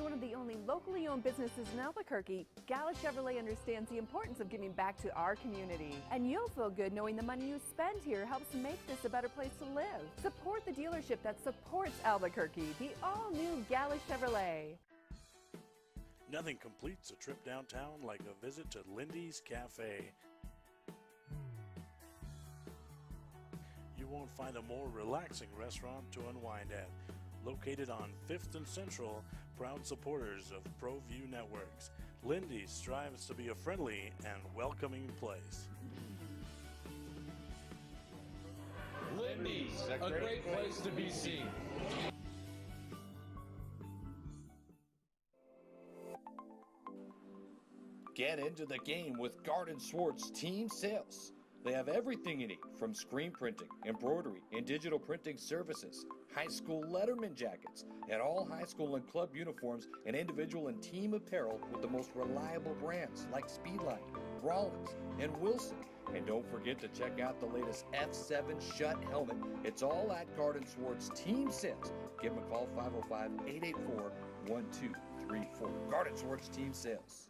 one of the only locally owned businesses in Albuquerque, Gala Chevrolet understands the importance of giving back to our community. And you'll feel good knowing the money you spend here helps make this a better place to live. Support the dealership that supports Albuquerque, the all-new Gala Chevrolet. Nothing completes a trip downtown like a visit to Lindy's Cafe. You won't find a more relaxing restaurant to unwind at. Located on 5th and Central, proud supporters of ProView Networks, Lindy's strives to be a friendly and welcoming place. Lindy's, a great place to be seen. Get into the game with Garden Swartz Team Sales. They have everything you need, from screen printing, embroidery, and digital printing services, high school letterman jackets, and all high school and club uniforms, and individual and team apparel with the most reliable brands like Speedline, Rawlins, and Wilson. And don't forget to check out the latest F7 Shut helmet. It's all at Garden Swartz Team Sales. Give them a call, 505-884-1234. Garden Swartz Team Sales.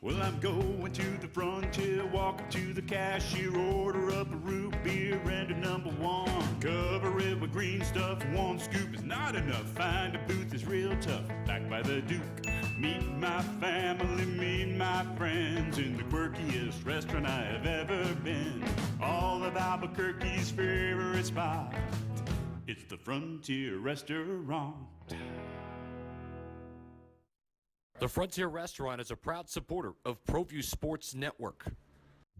Well, I'm going to the frontier, walking to the cashier, order up a root beer and a number one. Cover it with green stuff, one scoop is not enough. Find a booth that's real tough, backed by the Duke. Meet my family, meet my friends in the quirkiest restaurant I have ever been. All of Albuquerque's favorite spot, it's the Frontier Restaurant. The Frontier Restaurant is a proud supporter of ProView Sports Network.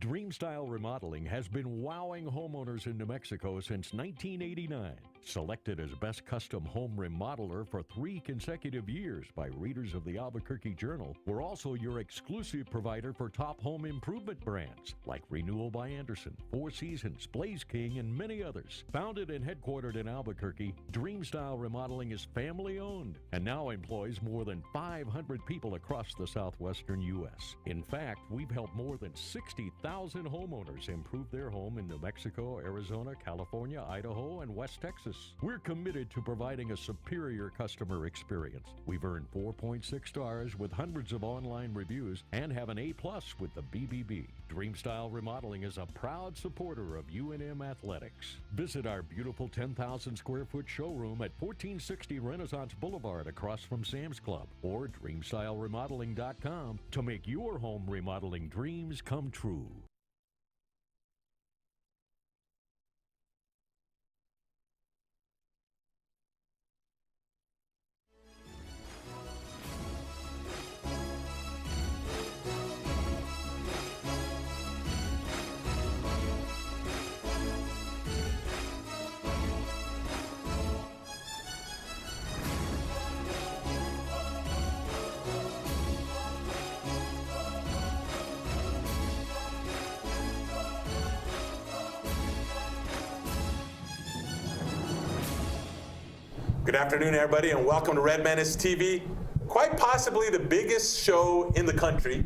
Dreamstyle Remodeling has been wowing homeowners in New Mexico since 1989. Selected as Best Custom Home Remodeler for 3 consecutive years by readers of the Albuquerque Journal, we're also your exclusive provider for top home improvement brands like Renewal by Anderson, Four Seasons, Blaze King, and many others. Founded and headquartered in Albuquerque, Dreamstyle Remodeling is family-owned and now employs more than 500 people across the southwestern U.S. In fact, we've helped more than 60,000 homeowners improve their home in New Mexico, Arizona, California, Idaho, and West Texas. We're committed to providing a superior customer experience. We've earned 4.6 stars with hundreds of online reviews and have an A+ with the BBB. Dreamstyle Remodeling is a proud supporter of UNM Athletics. Visit our beautiful 10,000 square foot showroom at 1460 Renaissance Boulevard across from Sam's Club, or dreamstyleremodeling.com to make your home remodeling dreams come true. Good afternoon, everybody, and welcome to Red Menace TV. Quite possibly the biggest show in the country,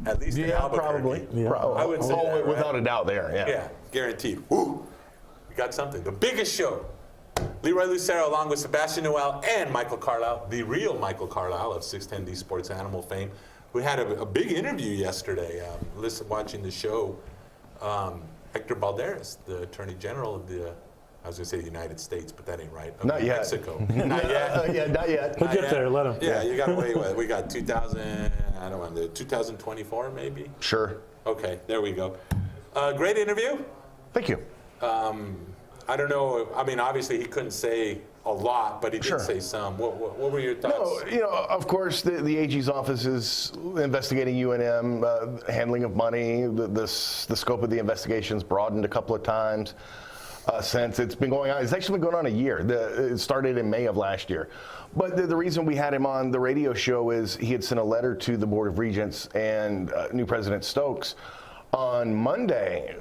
at least in Albuquerque. Probably. Yeah. I would say that, right? Without a doubt there, yeah. Yeah, guaranteed. Woo! We got something. The biggest show. Leroy Lucero, along with Sebastian Noel and Michael Carlisle, the real Michael Carlisle of 610D Sports Animal fame. We had a big interview yesterday. Watching the show, Hector Balderas, the Attorney General of the I was going to say the United States, but that ain't right. Of not yet. Mexico. Not yet. Yeah, not yet. We'll get there. Let him. Yeah, you got to wait. We got 2024 maybe? Sure. Okay, there we go. Great interview. Thank you. I don't know. I mean, obviously he couldn't say a lot, but he did say some. What were your thoughts? No, of course, the AG's office is investigating UNM, handling of money. The scope of the investigation's broadened a couple of times. Since it's been going on. It's actually been going on a year. It started in May of last year. But the reason we had him on the radio show is he had sent a letter to the Board of Regents and new President Stokes on Monday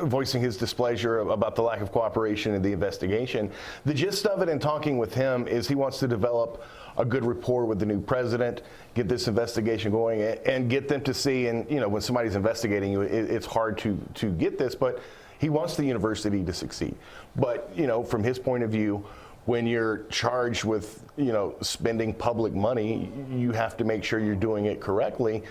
voicing his displeasure about the lack of cooperation in the investigation. The gist of it in talking with him is he wants to develop a good rapport with the new president, get this investigation going, and get them to see, and when somebody's investigating you, it's hard to get this, but he wants the university to succeed. But, from his point of view, when you're charged with, spending public money, you have to make sure you're doing it correctly.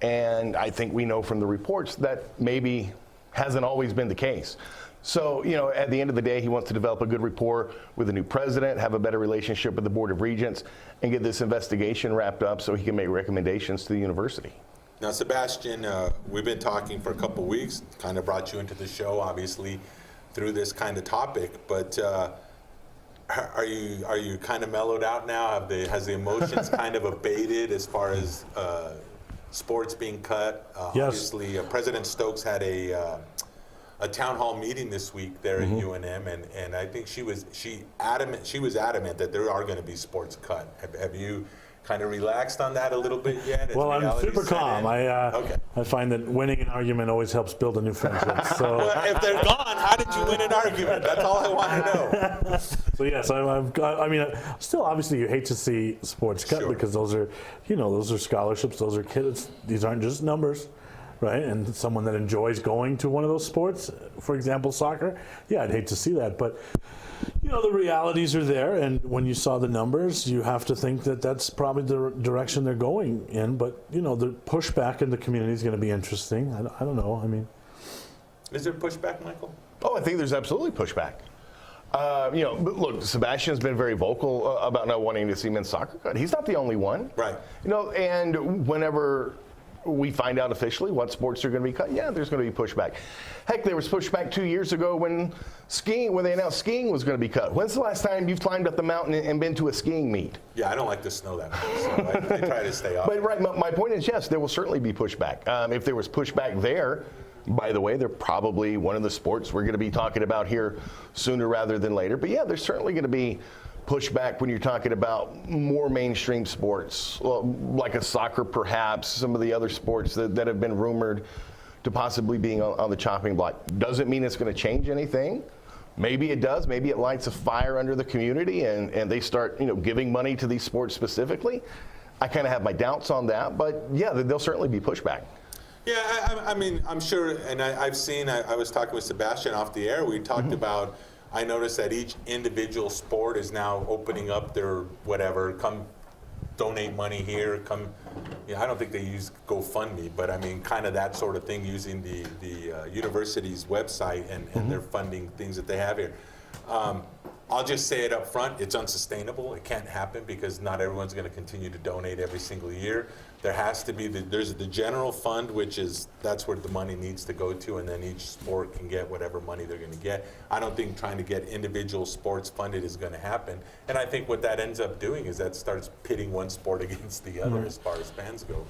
And I think we know from the reports that maybe hasn't always been the case. So, at the end of the day, he wants to develop a good rapport with the new president, have a better relationship with the Board of Regents, and get this investigation wrapped up so he can make recommendations to the university. Now, Sebastian, we've been talking for a couple weeks, kind of brought you into the show, obviously, through this kind of topic, but are you kind of mellowed out now? Has the emotions kind of abated as far as sports being cut? Yes. Obviously, President Stokes had a town hall meeting this week there at UNM, and I think she was adamant that there are going to be sports cut. Have you kind of relaxed on that a little bit yet? Well, I'm super calm. Okay. I find that winning an argument always helps build a new friendship. So well, if they're gone, how did you win an argument? That's all I want to know. So yes, I mean, still, obviously, you hate to see sports cut Sure. because those are scholarships, those are kids. These aren't just numbers, right? And someone that enjoys going to one of those sports, for example, soccer, yeah, I'd hate to see that, but. The realities are there, and when you saw the numbers, you have to think that that's probably the direction they're going in. But, the pushback in the community is going to be interesting. I don't know. I mean. Is there pushback, Michael? Oh, I think there's absolutely pushback. But look, Sebastian's been very vocal about not wanting to see men's soccer cut. He's not the only one. Right. And whenever we find out officially what sports are going to be cut, yeah, there's going to be pushback. Heck, there was pushback 2 years ago when they announced skiing was going to be cut. When's the last time you've climbed up the mountain and been to a skiing meet? Yeah, I don't like the snow that much, so I try to stay off. But right, my point is, yes, there will certainly be pushback. If there was pushback there, by the way, they're probably one of the sports we're going to be talking about here sooner rather than later. But yeah, there's certainly going to be pushback when you're talking about more mainstream sports, like a soccer perhaps, some of the other sports that have been rumored to possibly being on the chopping block. Doesn't mean it's going to change anything. Maybe it does. Maybe it lights a fire under the community and they start giving money to these sports specifically. I kind of have my doubts on that, but yeah, there'll certainly be pushback. Yeah, I mean, I'm sure, and I've seen, I was talking with Sebastian off the air, we talked about, I noticed that each individual sport is now opening up their whatever, come donate money here, come, I don't think they use GoFundMe, but I mean, kind of that sort of thing using the university's website and their funding things that they have here. I'll just say it up front, it's unsustainable. It can't happen because not everyone's going to continue to donate every single year. There has to be, there's the general fund, that's where the money needs to go to, and then each sport can get whatever money they're going to get. I don't think trying to get individual sports funded is going to happen. And I think what that ends up doing is that starts pitting one sport against the other as far as fans go.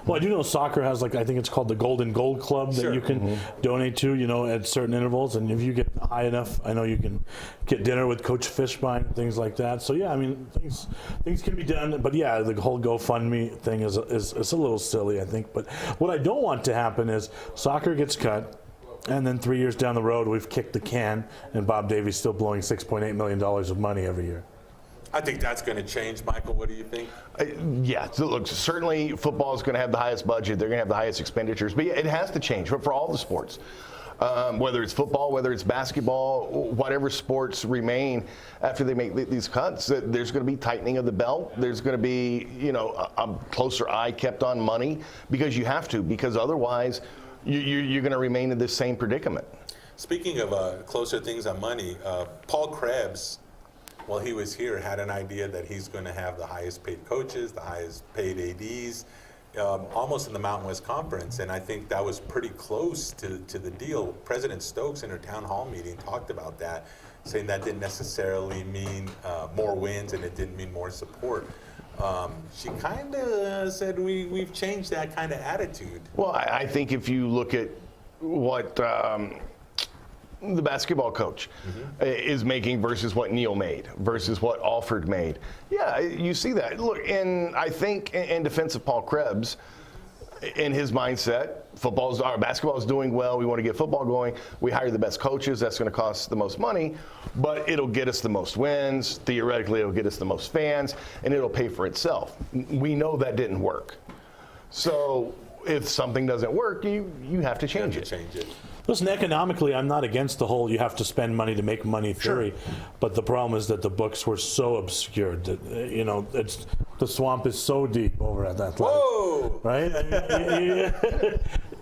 Well, I do know soccer has, I think it's called the Golden Gold Club that you can donate to, at certain intervals. And if you get high enough, I know you can get dinner with Coach Fishbein, things like that. So, yeah, I mean, things can be done. But, yeah, the whole GoFundMe thing is a little silly, I think. But what I don't want to happen is soccer gets cut, and then 3 years down the road, we've kicked the can, and Bob Davies still blowing $6.8 million of money every year. I think that's going to change, Michael. What do you think? Yeah, so look, certainly football is going to have the highest budget. They're going to have the highest expenditures. But yeah, it has to change for all the sports. Whether it's football, whether it's basketball, whatever sports remain after they make these cuts, there's going to be tightening of the belt. There's going to be, a closer eye kept on money because you have to, because otherwise you're going to remain in this same predicament. Speaking of closer things on money, Paul Krebs, while he was here, had an idea that he's going to have the highest paid coaches, the highest paid ADs, almost in the Mountain West Conference, and I think that was pretty close to the deal. President Stokes in her town hall meeting talked about that, saying that didn't necessarily mean more wins and it didn't mean more support. She kind of said we've changed that kind of attitude. Well, I think if you look at what the basketball coach is making versus what Neil made versus what Alford made. Yeah, you see that. Look, and I think in defense of Paul Krebs, in his mindset, basketball is doing well. We want to get football going. We hire the best coaches. That's going to cost the most money, but it'll get us the most wins. Theoretically, it'll get us the most fans, and it'll pay for itself. We know that didn't work. So if something doesn't work, you have to change it. Listen, economically, I'm not against the whole you have to spend money to make money theory, but the problem is that the books were so obscured that, the swamp is so deep over at that level. Whoa! Right? I mean,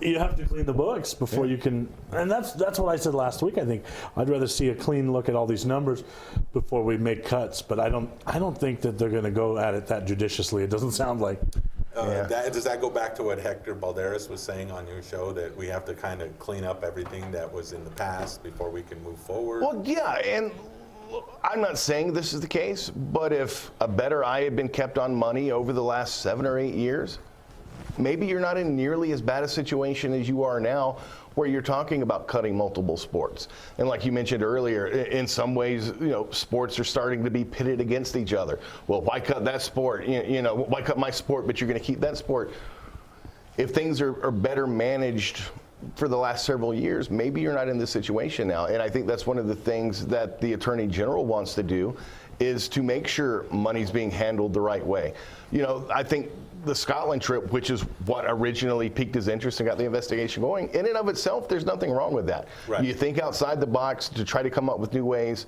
you have to clean the books before you can, and that's what I said last week. I think I'd rather see a clean look at all these numbers before we make cuts, but I don't think that they're going to go at it that judiciously. It doesn't sound like. Does that go back to what Hector Balderas was saying on your show, that we have to kind of clean up everything that was in the past before we can move forward? Well, yeah, and I'm not saying this is the case, but if a better eye had been kept on money over the last 7 or 8 years, maybe you're not in nearly as bad a situation as you are now, where you're talking about cutting multiple sports. And like you mentioned earlier, in some ways, sports are starting to be pitted against each other. Well, why cut that sport? Why cut my sport, but you're going to keep that sport? If things are better managed for the last several years, maybe you're not in this situation now. And I think that's one of the things that the Attorney General wants to do, is to make sure money's being handled the right way. I think the Scotland trip, which is what originally piqued his interest and got the investigation going, in and of itself, there's nothing wrong with that. Right. You think outside the box to try to come up with new ways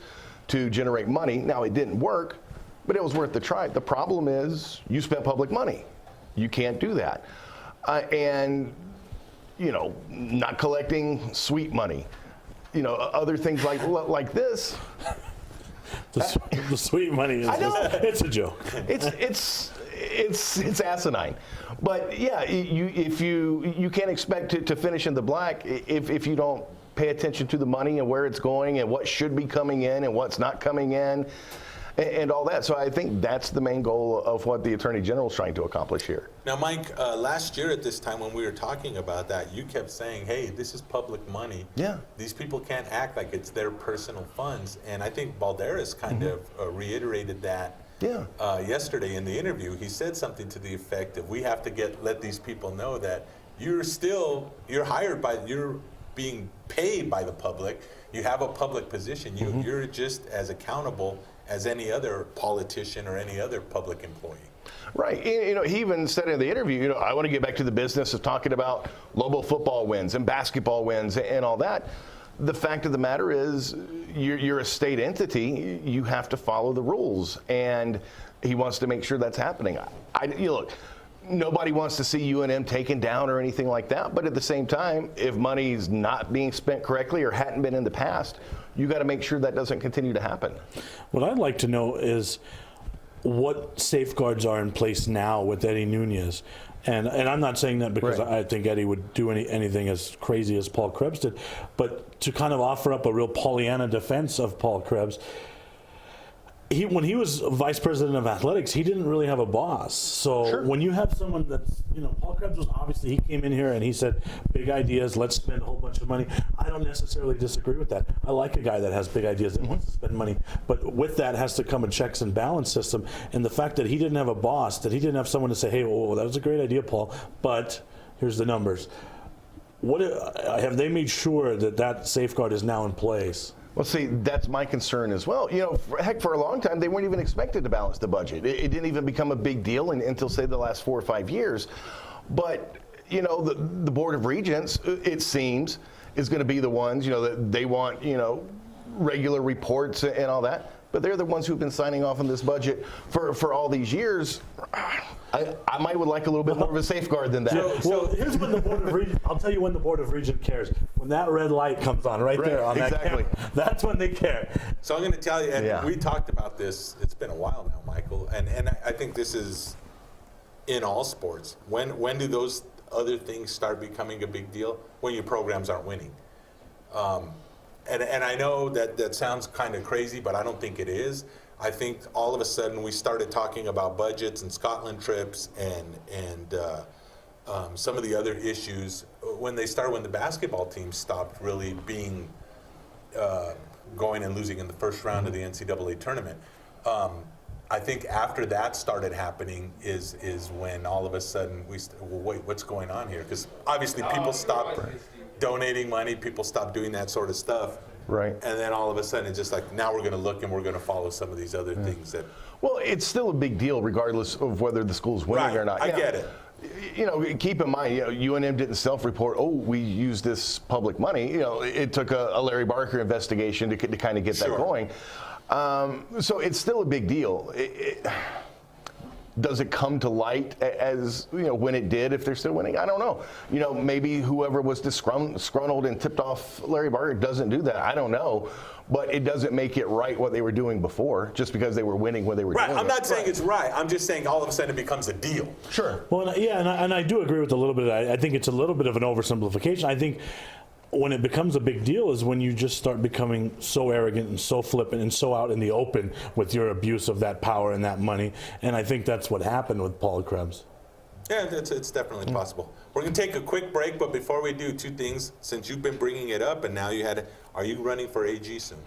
to generate money. Now, it didn't work, but it was worth the try. The problem is you spent public money. You can't do that. Not collecting sweet money. Other things like this. The sweet money is it's a joke. It's asinine, but yeah, if you can't expect to finish in the black if you don't pay attention to the money and where it's going and what should be coming in and what's not coming in, and all that. So I think that's the main goal of what the Attorney General is trying to accomplish here. Now, Mike, last year at this time when we were talking about that, you kept saying, hey, this is public money. Yeah. These people can't act like it's their personal funds. And I think Balderas kind of reiterated that yesterday in the interview. He said something to the effect of, we have to let these people know that you're being paid by the public. You have a public position. You're just as accountable as any other politician or any other public employee. Right. He even said in the interview, I want to get back to the business of talking about Lobo football wins and basketball wins and all that. The fact of the matter is, you're a state entity. You have to follow the rules, and he wants to make sure that's happening. Look, nobody wants to see UNM taken down or anything like that, but at the same time, if money's not being spent correctly or hadn't been in the past, you got to make sure that doesn't continue to happen. What I'd like to know is what safeguards are in place now with Eddie Nunez. And I'm not saying that because I think Eddie would do anything as crazy as Paul Krebs did, but to kind of offer up a real Pollyanna defense of Paul Krebs. When he was vice president of athletics, he didn't really have a boss. So when you have someone that's, Paul Krebs was obviously, he came in here and he said, big ideas, let's spend a whole bunch of money. I don't necessarily disagree with that. I like a guy that has big ideas that wants to spend money. But with that has to come a checks and balance system. And the fact that he didn't have a boss, that he didn't have someone to say, hey, well, that was a great idea, Paul, but here's the numbers. What have they made sure that safeguard is now in place? Well, see, that's my concern as well. For a long time, they weren't even expected to balance the budget. It didn't even become a big deal until, say, the last 4 or 5 years. But, the Board of Regents, it seems, is going to be the ones, that they want, regular reports and all that. But they're the ones who've been signing off on this budget for all these years. I might would like a little bit more of a safeguard than that. Well, here's when the Board of Regents, I'll tell you when the Board of Regents cares. When that red light comes on right there on that camera, that's when they care. So I'm going to tell you, and we talked about this, it's been a while now, Michael, and I think this is in all sports. When do those other things start becoming a big deal? When your programs aren't winning. And I know that sounds kind of crazy, but I don't think it is. I think all of a sudden we started talking about budgets and Scotland trips and some of the other issues when the basketball team stopped really being going and losing in the first round of the NCAA tournament. I think after that started happening is when all of a sudden wait, what's going on here? Because obviously people stopped donating money, people stopped doing that sort of stuff. Right. And then all of a sudden it's just like, now we're going to look and we're going to follow some of these other things that. Well, it's still a big deal regardless of whether the school's winning or not. I get it. keep in mind, UNM didn't self-report, oh, we used this public money. It took a Larry Barker investigation to kind of get that going. So it's still a big deal. Does it come to light as, when it did, if they're still winning? I don't know. Maybe whoever was disgruntled and tipped off Larry Barker doesn't do that. I don't know. But it doesn't make it right what they were doing before, just because they were winning when they were doing it. Right, I'm not saying it's right. I'm just saying all of a sudden it becomes a deal. Sure. Well, yeah, and I do agree with a little bit. I think it's a little bit of an oversimplification. I think when it becomes a big deal is when you just start becoming so arrogant and so flippant and so out in the open with your abuse of that power and that money. And I think that's what happened with Paul Krebs. Yeah, it's definitely possible. We're going to take a quick break, but before we do, two things. Since you've been bringing it up, and now are you running for AG soon?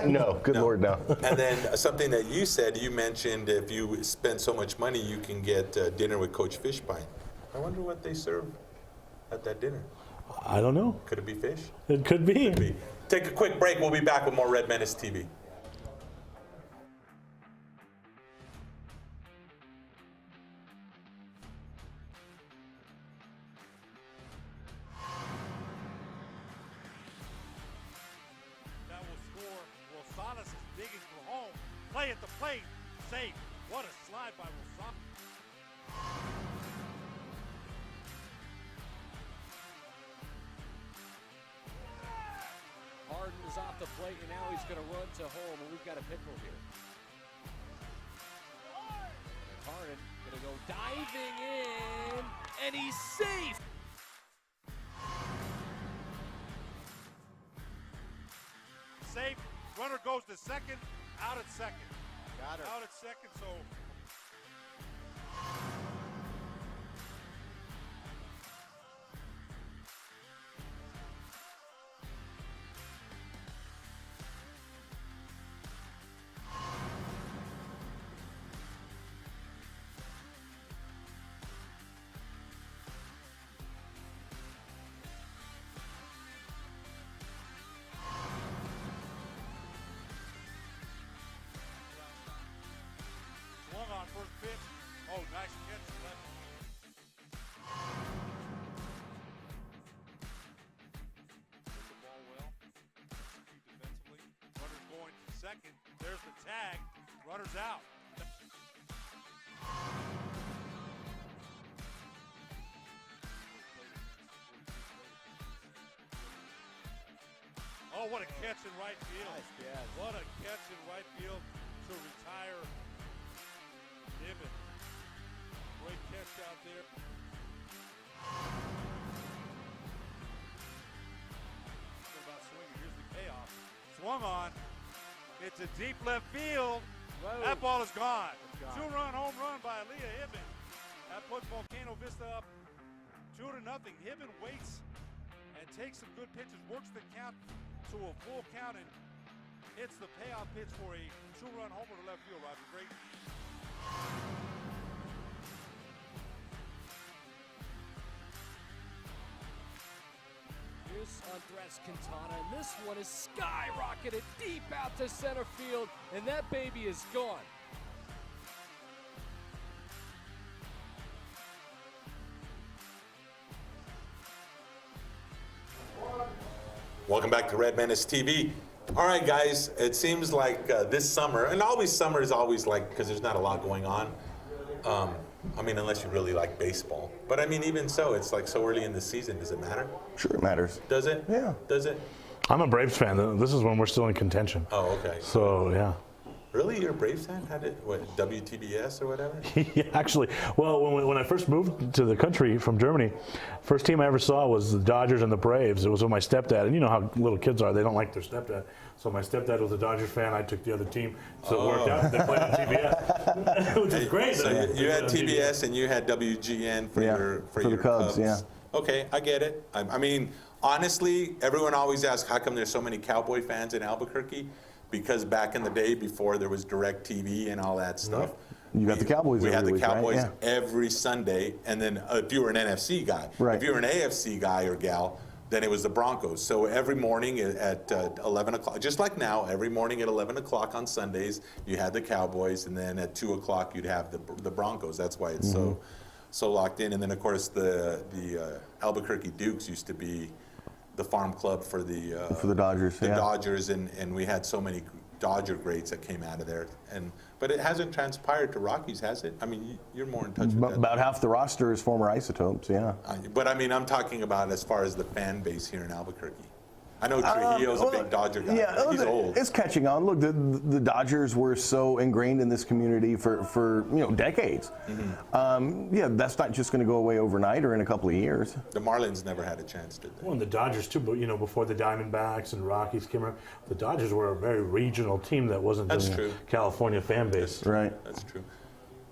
No, good Lord, no. And then something that you mentioned, if you spend so much money, you can get dinner with Coach Fishbein. I wonder what they serve at that dinner. I don't know. Could it be fish? It could be. Could be. Take a quick break. We'll be back with more Red Menace TV. Play at the plate, safe. What a slide by Wilson. Harden is off the plate, and now he's going to run to home, and we've got a pickle here. And Harden going to go diving in, and he's safe. Safe. Runner goes to second. Out at second. Got her. Out at second, so. First pitch. Oh, nice catch. Left. The ball well. Defensively. Runner's going to second. There's the tag. Runner's out. Oh, what a catch in right field. Nice catch. What a catch in right field to retire Niven. Great catch out there. About swinging. Here's the payoff. Swung on. It's a deep left field. Whoa. That ball is gone. Gone. Two-run home run by Aaliyah Hibben. That puts Volcano Vista up 2-0. Hibben waits and takes some good pitches, works the count to a full count, and hits the payoff pitch for a two-run homer to left field. Roger, great. Here's Andres Quintana, and this one is skyrocketed deep out to center field, and that baby is gone. Welcome back to Red Menace TV. All right, guys, it seems like this summer, and always summer is always like, because there's not a lot going on. I mean, unless you really like baseball. But I mean, even so, it's like so early in the season. Does it matter? Sure, it matters. Does it? Yeah. Does it? I'm a Braves fan. This is when we're still in contention. Oh, okay. So, yeah. Really? You're a Braves fan? Had it, what, WTBS or whatever? Yeah, actually, well, when I first moved to the country from Germany, first team I ever saw was the Dodgers and the Braves. It was with my stepdad, and you know how little kids are. They don't like their stepdad. So my stepdad was a Dodgers fan. I took the other team. So it worked out. They played on TBS, which is great. So you had TBS and you had WGN for your Cubs. Yeah. Okay, I get it. I mean, honestly, everyone always asks, how come there's so many Cowboy fans in Albuquerque? Because back in the day, before there was DirecTV and all that stuff, You got the Cowboys we had every the week, Cowboys right? Yeah. every Sunday, and then if you were an NFC guy, Right. if you were an AFC guy or gal, then it was the Broncos. So every morning at 11 o'clock, just like now, every morning at 11 o'clock on Sundays, you had the Cowboys, and then at 2 o'clock you'd have the Broncos. That's why it's so locked in. And then of course the Albuquerque Dukes used to be the farm club for the Dodgers. The Dodgers, and we had so many Dodger greats that came out of there. But it hasn't transpired to Rockies, has it? I mean, you're more in touch with that. About half the roster is former Isotopes, yeah. But I mean, I'm talking about as far as the fan base here in Albuquerque. I know Trujillo's a big Dodger guy. Yeah, he's old. It's catching on. Look, the Dodgers were so ingrained in this community for decades. Yeah, that's not just going to go away overnight or in a couple of years. The Marlins never had a chance, did they? Well, and the Dodgers too, but before the Diamondbacks and Rockies came around, the Dodgers were a very regional team that wasn't the California fan base. Right. That's true.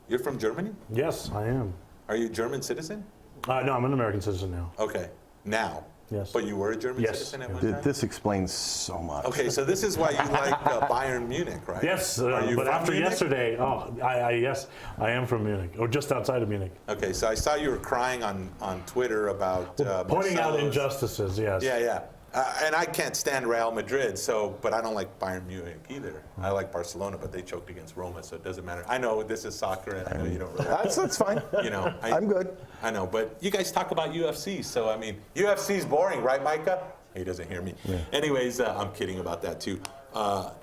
You're from Germany? Yes, I am. Are you a German citizen? No, I'm an American citizen now. Okay, now. Yes. But you were a German citizen at one time? This explains so much. Okay, so this is why you like Bayern Munich, right? Yes, Are you but from after Munich? yesterday, yes, I am from Munich, or just outside of Munich. Okay, so I saw you were crying on Twitter about pointing out Marcelo's injustices, yes. Yeah. And I can't stand Real Madrid, but I don't like Bayern Munich either. I like Barcelona, but they choked against Roma, so it doesn't matter. I know this is soccer, and I know you don't really. That's fine. I'm good. I know, but you guys talk about UFC, so I mean, UFC's boring, right, Micah? He doesn't hear me. Yeah. Anyways, I'm kidding about that too.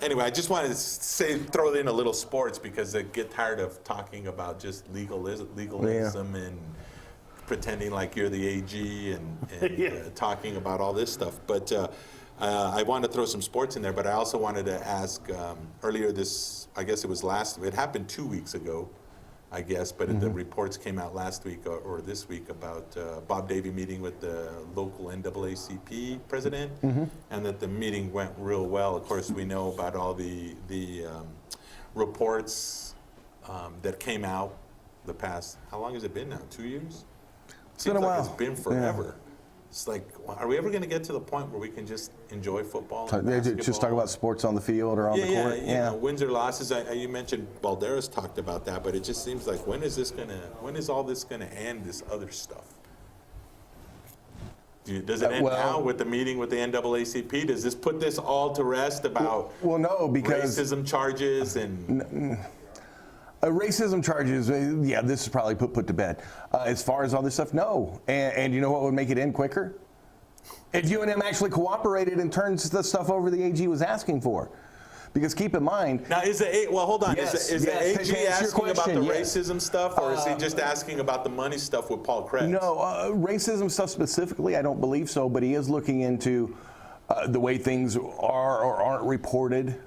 Anyway, I just wanted to throw in a little sports because I get tired of talking about just legalism and pretending like you're the AG and talking about all this stuff. But I wanted to throw some sports in there, but I also wanted to ask earlier I guess it happened 2 weeks ago, I guess, but the reports came out last week or this week about Bob Davie meeting with the local NAACP president, and that the meeting went real well. Of course, we know about all the reports that came out the past, how long has it been now, 2 years? It's been a while. It's been forever. Yeah. It's like, are we ever going to get to the point where we can just enjoy football? Just talk about sports on the field or on the court? Yeah, wins or losses. You mentioned Balderas talked about that, but it just seems like when is all this going to end, this other stuff? Does it end now with the meeting with the NAACP? Does this put this all to rest about no, because racism charges and... racism charges, this is probably put to bed. As far as all this stuff, no. And you know what would make it end quicker? If UNM actually cooperated and turned the stuff over the AG was asking for. Because keep in mind... Now, hold on. Yes, is the AG asking about the racism stuff, or is he just just asking about the money stuff with Paul Krebs? No, racism stuff specifically, I don't believe so, but he is looking into the way things are or aren't reported,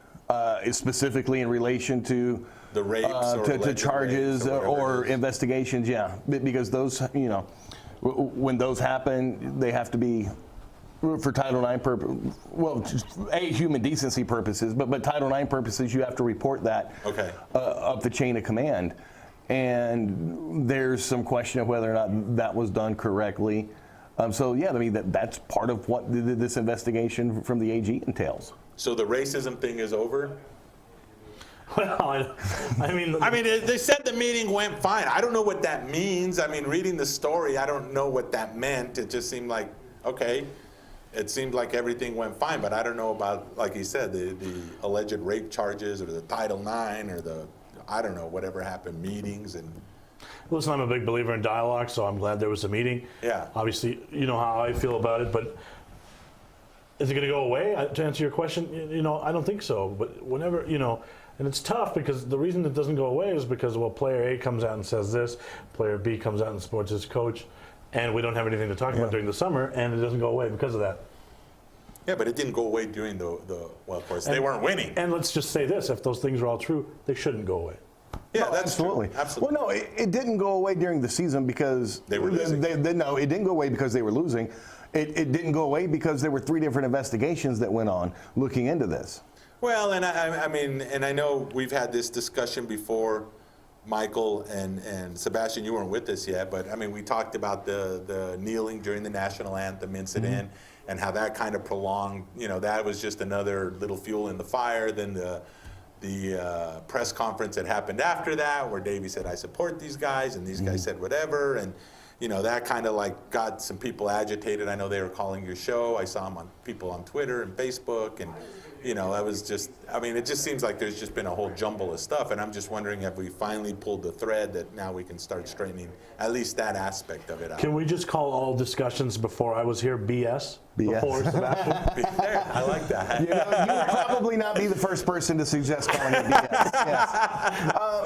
specifically in relation to... the rapes to charges or investigations, because those, when those happen, they have to be for Title IX human decency purposes, but Title IX purposes, you have to report that up the chain of command, and there's some question of whether or not that was done correctly. That's part of what this investigation from the AG entails. So the racism thing is over? Well, I mean, they said the meeting went fine. I don't know what that means. I mean, reading the story, I don't know what that meant. It just seemed like, okay, it seemed like everything went fine, but I don't know about, like you said, the alleged rape charges or the Title IX or I don't know, whatever happened, meetings and... Listen, I'm a big believer in dialogue, so I'm glad there was a meeting. Yeah. Obviously, you know how I feel about it, but is it going to go away? To answer your question, I don't think so. But whenever, and it's tough because the reason it doesn't go away is because, player A comes out and says this, player B comes out and supports his coach, and we don't have anything to talk about during the summer, and it doesn't go away because of that. Yeah, but it didn't go away during of course, they weren't winning. And let's just say this, if those things are all true, they shouldn't go away. Yeah, that's absolutely. True. Absolutely. Well, no, it didn't go away during the season because they were losing. No, it didn't go away because they were losing. It didn't go away because there were 3 different investigations that went on looking into this. Well, and I know we've had this discussion before, Michael and Sebastian, you weren't with us yet, but we talked about the kneeling during the national anthem incident and how that kind of prolonged, that was just another little fuel in the fire. Then the press conference that happened after that, where Davey said, I support these guys, and these guys said whatever, and that kind of like got some people agitated. I know they were calling your show. I saw them people on Twitter and Facebook, and I was just, I mean, it just seems like there's just been a whole jumble of stuff, and I'm just wondering if we finally pulled the thread that now we can start straightening at least that aspect of it out. Can we just call all discussions before I was here BS? Before Sebastian? There, I like that. You would probably not be the first person to suggest calling it BS. Yes.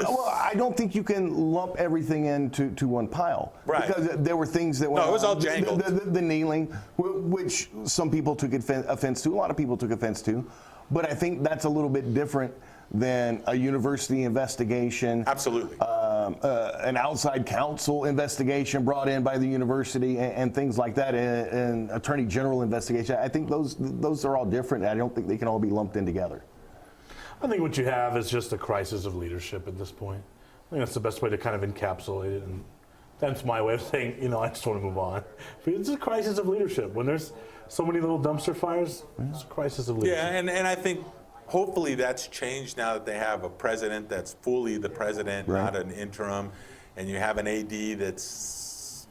Well, I don't think you can lump everything into one pile. Right. Because there were things that went No, it was on. all jangled. The kneeling, which some people took offense to, a lot of people took offense to. But I think that's a little bit different than a university investigation. Absolutely. An outside counsel investigation brought in by the university and things like that, and attorney general investigation. I think those are all different. I don't think they can all be lumped in together. I think what you have is just a crisis of leadership at this point. I think that's the best way to kind of encapsulate it, and that's my way of saying, I just want to move on. But it's a crisis of leadership. When there's so many little dumpster fires, it's a crisis of leadership. Yeah, and I think hopefully that's changed now that they have a president that's fully the president, right, not an interim, and you have an AD that's,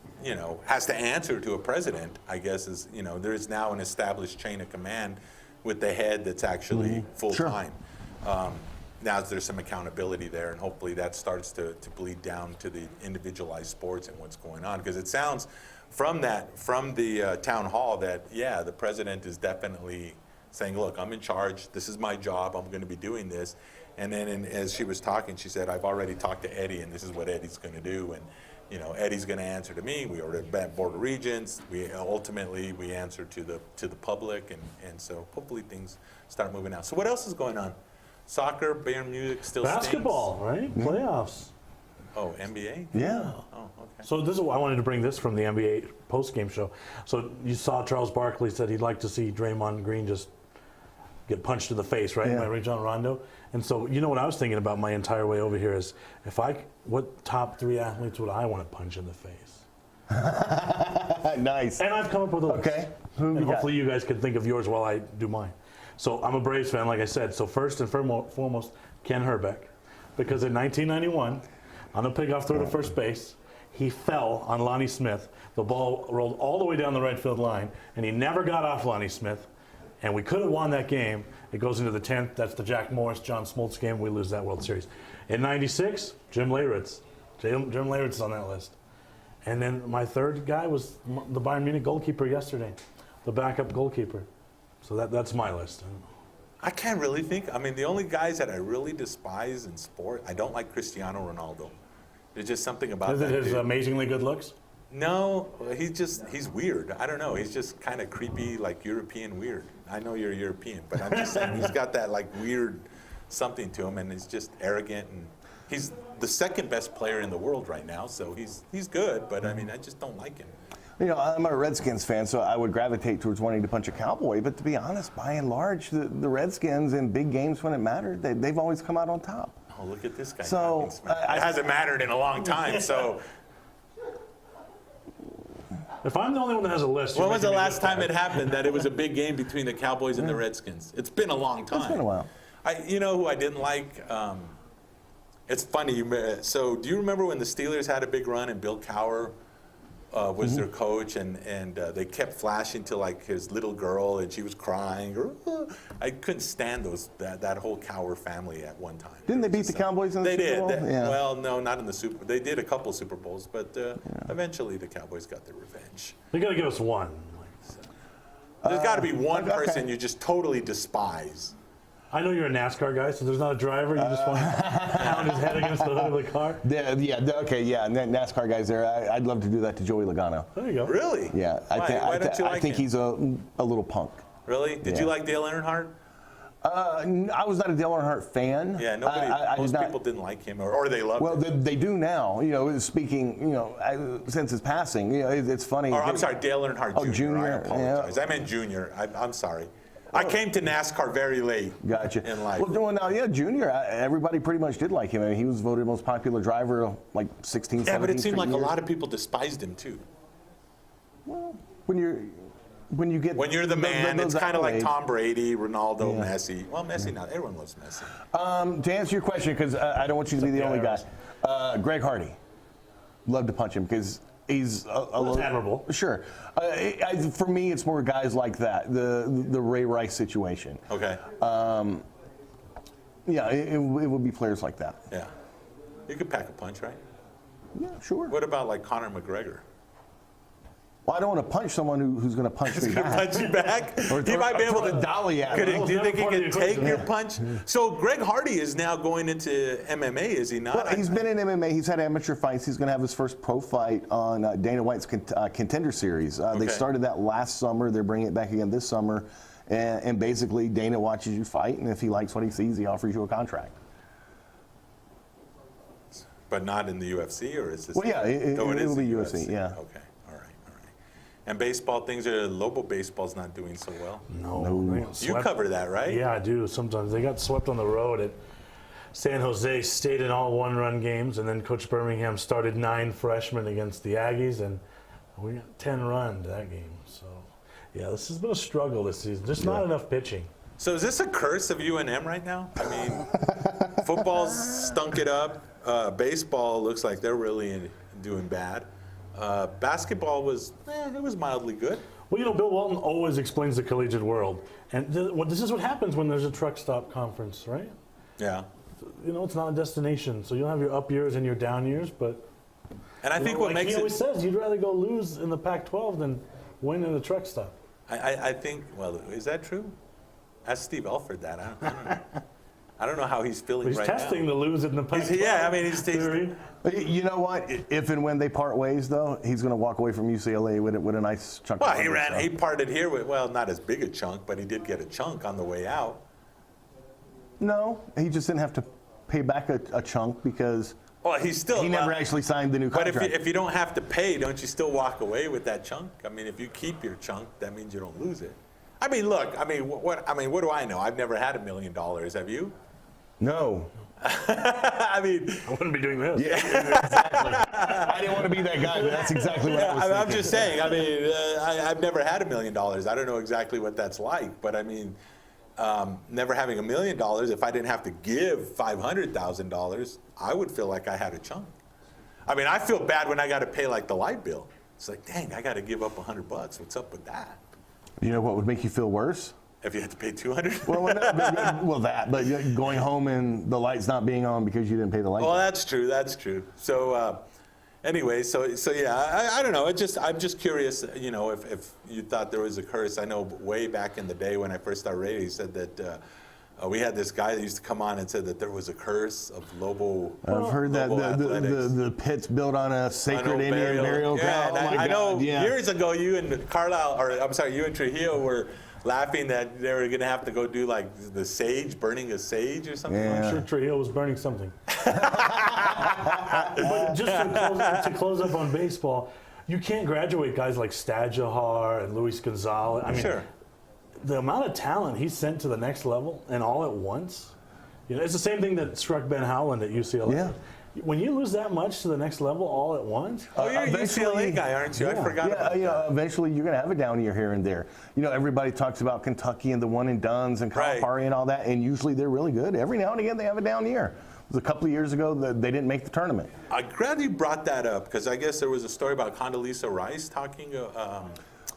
has to answer to a president, I guess, there is now an established chain of command with the head that's actually full-time. Sure. Now there's some accountability there, and hopefully that starts to bleed down to the individualized sports and what's going on, because it sounds from the town hall that, yeah, the president is definitely saying, look, I'm in charge, this is my job, I'm going to be doing this. And then as she was talking, she said, I've already talked to Eddie, and this is what Eddie's going to do. And Eddie's going to answer to me. We already at Board of Regents. We ultimately answer to the public, and so hopefully things start moving out. So what else is going on? Soccer, Bayern Munich still basketball, stinks. right? Playoffs. Oh, NBA? Yeah. Oh, okay. So this is why I wanted to bring this from the NBA post-game show. So you saw Charles Barkley said he'd like to see Draymond Green just get punched in the face, right? Yeah. By Rajon Rondo. And so what I was thinking about my entire way over here is, what top 3 athletes would I want to punch in the face? Nice. And I've come up with a list. Okay. And hopefully you guys can think of yours while I do mine. So I'm a Braves fan, like I said. So first and foremost, Ken Herbeck. Because in 1991, on a pickoff throw to first base, he fell on Lonnie Smith. The ball rolled all the way down the right field line, and he never got off Lonnie Smith. And we could have won that game. It goes into the 10th. That's the Jack Morris, John Smoltz game. We lose that World Series. In 96, Jim Leyritz. Jim Leyritz is on that list. And then my third guy was the Bayern Munich goalkeeper yesterday, the backup goalkeeper. So that's my list. I can't really think. I mean, the only guys that I really despise in sport, I don't like Cristiano Ronaldo. There's just something about Is that it his dude. amazingly good looks? No, he's weird. I don't know. He's just kind of creepy, like European weird. I know you're European, but I'm just saying he's got that like weird something to him, and he's just arrogant, and he's the second best player in the world right now, so he's good, but I mean, I just don't like him. I'm a Redskins fan, so I would gravitate towards wanting to punch a Cowboy. But to be honest, by and large, the Redskins in big games when it mattered, they've always come out on top. Oh, look at this guy. So it hasn't mattered in a long time, so. If I'm the only one that has a list. When was the last time it happened that it was a big game between the Cowboys and the Redskins? It's been a long time. It's been a while. You know who I didn't like? It's funny. So do you remember when the Steelers had a big run and Bill Cowher was their coach, and they kept flashing to like his little girl, and she was crying. I couldn't stand that whole Cowher family at one time. Didn't they beat the Cowboys in the Super Bowl? Yeah. Well, no, not in the Super Bowl. They did a couple Super Bowls, but eventually the Cowboys got their revenge. You got to give us one. There's got to be one person you just totally despise. I know you're a NASCAR guy, so there's not a driver. You just want to pound his head against the hood of the car. NASCAR guys there. I'd love to do that to Joey Logano. There you go. Really? Yeah, Why don't you like I think him? he's a little punk. Really? Did you like Dale Earnhardt? I was not a Dale Earnhardt fan. Yeah, most people didn't like him, or they loved him. Well, they do now. Speaking, since his passing, it's funny. Or, I'm sorry, Dale Earnhardt Jr. I apologize. Yeah. I meant Junior. I'm sorry. I came to NASCAR very late. Gotcha. In life. Well, now, Junior, everybody pretty much did like him. I mean, he was voted most popular driver like 16, 17 Yeah, but it seemed like years. a lot of people despised him too. Well, when you're the man, it's kind of like accolades. Tom Brady, Ronaldo, Messi. Well, Messi now, everyone loves Messi. To answer your question, because I don't want you to be the only guy, Greg Hardy. Love to punch him because he's a little admirable. Sure. For me, it's more guys like that, the Ray Rice situation. Okay. Yeah, it would be players like that. Yeah. You could pack a punch, right? Yeah, sure. What about like Conor McGregor? Well, I don't want to punch someone who's going to punch me back. Punch you back? He might be able to dolly at do me. you think he can take your punch? So Greg Hardy is now going into MMA, is he not? Well, he's been in MMA. He's had amateur fights. He's going to have his first pro fight on Dana White's Contender Series. They started that last summer. They're bringing it back again this summer. And basically, Dana watches you fight, and if he likes what he sees, he offers you a contract. But not in the UFC, or is this? Well, yeah, it will be UFC, yeah. Okay, all right. And baseball, Lobo baseball's not doing so well. No. You cover that, right? Yeah, I do. Sometimes they got swept on the road at San Jose, stayed in all one-run games, and then Coach Birmingham started 9 freshmen against the Aggies, and we got 10 runs that game. So, yeah, this has been a struggle this season. Just not enough pitching. So is this a curse of UNM right now? I mean, football's stunk it up. Baseball looks like they're really doing bad. Basketball was, it was mildly good. Well, Bill Walton always explains the collegiate world. And this is what happens when there's a truck stop conference, right? Yeah. It's not a destination. So you'll have your up years and your down years, but and I think what makes he always says, you'd rather go lose in the Pac-12 than win in the truck stop. I think, well, is that true? Ask Steve Alford that. I don't know. I don't know how he's feeling right now. He's testing the lose in the Pac-12. Yeah, I mean, he's tasting. You know what? If and when they part ways, though, he's going to walk away from UCLA with a nice chunk. Well, he parted here with, well, not as big a chunk, but he did get a chunk on the way out. No, he just didn't have to pay back a chunk because well, he never actually signed the new contract. But if you don't have to pay, don't you still walk away with that chunk? I mean, if you keep your chunk, that means you don't lose it. I mean, look, what do I know? I've never had $1 million. Have you? No. I mean, I wouldn't be doing this. Yeah, exactly. I didn't want to be that guy, but that's exactly what I was thinking. I'm just saying. I mean, I've never had $1 million. I don't know exactly what that's like, but I mean, never having $1 million, if I didn't have to give $500,000, I would feel like I had a chunk. I mean, I feel bad when I got to pay like the light bill. It's like, dang, I got to give up $100. What's up with that? You know what would make you feel worse? If you had to pay $200? But going home and the lights not being on because you didn't pay the light bill. Well, that's true. That's true. So anyway, so yeah, I don't know. I'm just curious, if you thought there was a curse. I know way back in the day when I first started radio, he said that we had this guy that used to come on and said that there was a curse of Lobo. I've heard that the pit's built on a sacred Indian burial ground. Yeah, oh I know yeah. Years ago you and Carlisle, or I'm sorry, you and Trujillo were laughing that they were going to have to go do like the sage, burning a sage or something. Yeah. I'm sure Trujillo was burning something. But just to close up on baseball, you can't graduate guys like Stadjahar and Luis Gonzalez. I mean, sure. The amount of talent he sent to the next level and all at once, it's the same thing that struck Ben Howland at UCLA. Yeah. When you lose that much to the next level all at once. Oh, you're a UCLA guy, aren't you? Yeah, I forgot about that. Eventually you're going to have a down year here and there. Everybody talks about Kentucky and the one and dones and Calipari and all that, and usually they're really good. Every now and again they have a down year. It was a couple of years ago that they didn't make the tournament. I'm glad you brought that up because I guess there was a story about Condoleezza Rice talking.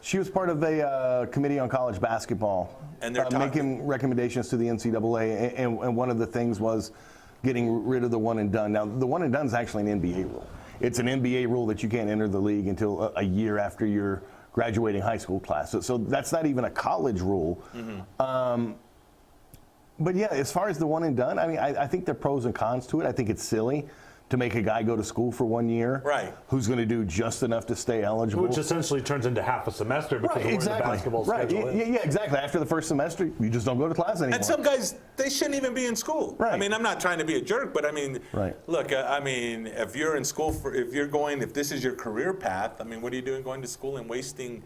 She was part of a committee on college basketball, and they're making recommendations to the NCAA, and one of the things was getting rid of the one and done. Now, the one and done is actually an NBA rule. It's an NBA rule that you can't enter the league until a year after your graduating high school class. So that's not even a college rule. Mm-hmm. But yeah, as far as the one and done, I mean, I think there are pros and cons to it. I think it's silly to make a guy go to school for 1 year, who's going to do just enough to stay eligible. Which essentially turns into half a semester because of where the basketball schedule is. Yeah, exactly. After the first semester, you just don't go to class anymore. And some guys, they shouldn't even be in school. Right. I mean, I'm not trying to be a jerk, but I mean, look, I mean, if you're in school, if this is your career path, I mean, what are you doing going to school and wasting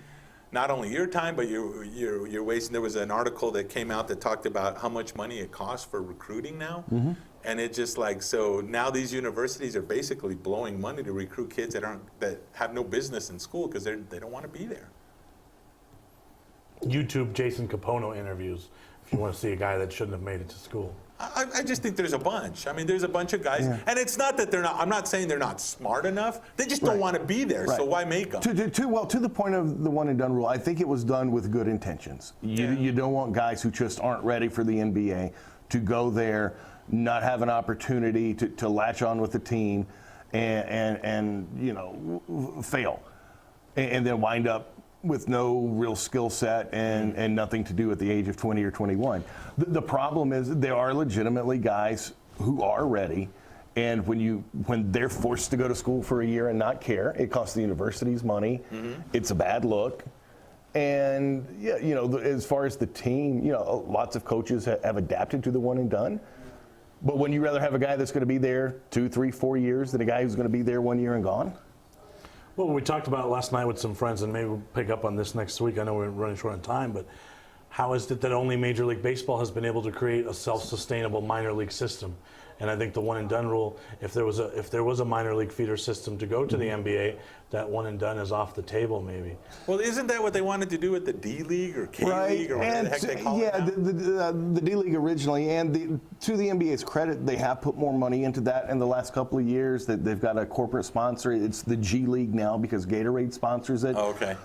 not only your time, but you're wasting. There was an article that came out that talked about how much money it costs for recruiting now. Mm-hmm. And it's just like, so now these universities are basically blowing money to recruit kids that have no business in school because they don't want to be there. YouTube Jason Capono interviews if you want to see a guy that shouldn't have made it to school. I just think there's a bunch. I mean, there's a bunch of guys, and it's not that I'm not saying they're not smart enough. They just don't want to be there, so why make them? To the point of the one and done rule, I think it was done with good intentions. You don't want guys who just aren't ready for the NBA to go there, not have an opportunity to latch on with the team and fail, and then wind up with no real skill set and nothing to do at the age of 20 or 21. The problem is there are legitimately guys who are ready, and when they're forced to go to school for a year and not care, it costs the universities money. It's a bad look. And as far as the team, lots of coaches have adapted to the one and done. But wouldn't you rather have a guy that's going to be there 2, 3, 4 years than a guy who's going to be there 1 year and gone? Well, we talked about last night with some friends, and maybe we'll pick up on this next week. I know we're running short on time, but how is it that only Major League Baseball has been able to create a self-sustainable minor league system? And I think the one and done rule, if there was a minor league feeder system to go to the NBA, that one and done is off the table maybe. Well, isn't that what they wanted to do with the D League or K League or whatever the heck they call it now? the D League originally, and to the NBA's credit, they have put more money into that in the last couple of years. That they've got a corporate sponsor. It's the G League now because Gatorade sponsors it. Oh, okay.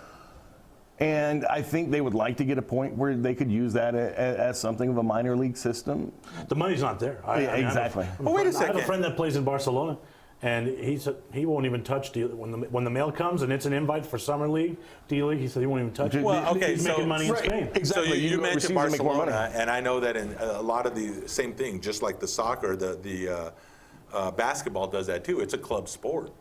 And I think they would like to get a point where they could use that as something of a minor league system. The money's not there. Exactly. Well, wait a second. I have a friend that plays in Barcelona, and he said he won't even touch when the mail comes and it's an invite for summer league, D League. He said he won't even touch it. Well, okay, he's making money in Spain. Exactly. So you mentioned Barcelona, money. and I know that in a lot of the same thing, just like the soccer, the basketball does that too. It's a club sport.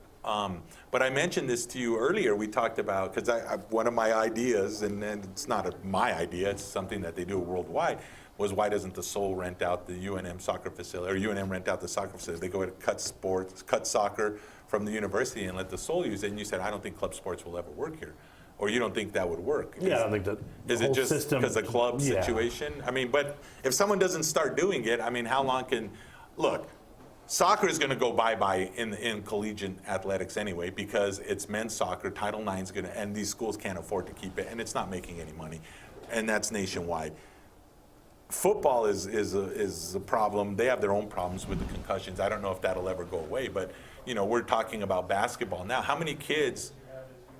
But I mentioned this to you earlier. We talked about, because one of my ideas, and it's not my idea, it's something that they do worldwide, was why doesn't the Soul rent out the UNM soccer facility, or UNM rent out the soccer facility? They go to cut soccer from the university and let the Soul use it. And you said, I don't think club sports will ever work here. Or you don't think that would work? Yeah, I don't think that. Is it just because of club situation? I mean, but if someone doesn't start doing it, I mean, how long can, look, soccer is going to go bye-bye in collegiate athletics anyway because it's men's soccer. Title IX is going to, and these schools can't afford to keep it, and it's not making any money, and that's nationwide. Football is a problem. They have their own problems with the concussions. I don't know if that'll ever go away, but we're talking about basketball now. How many kids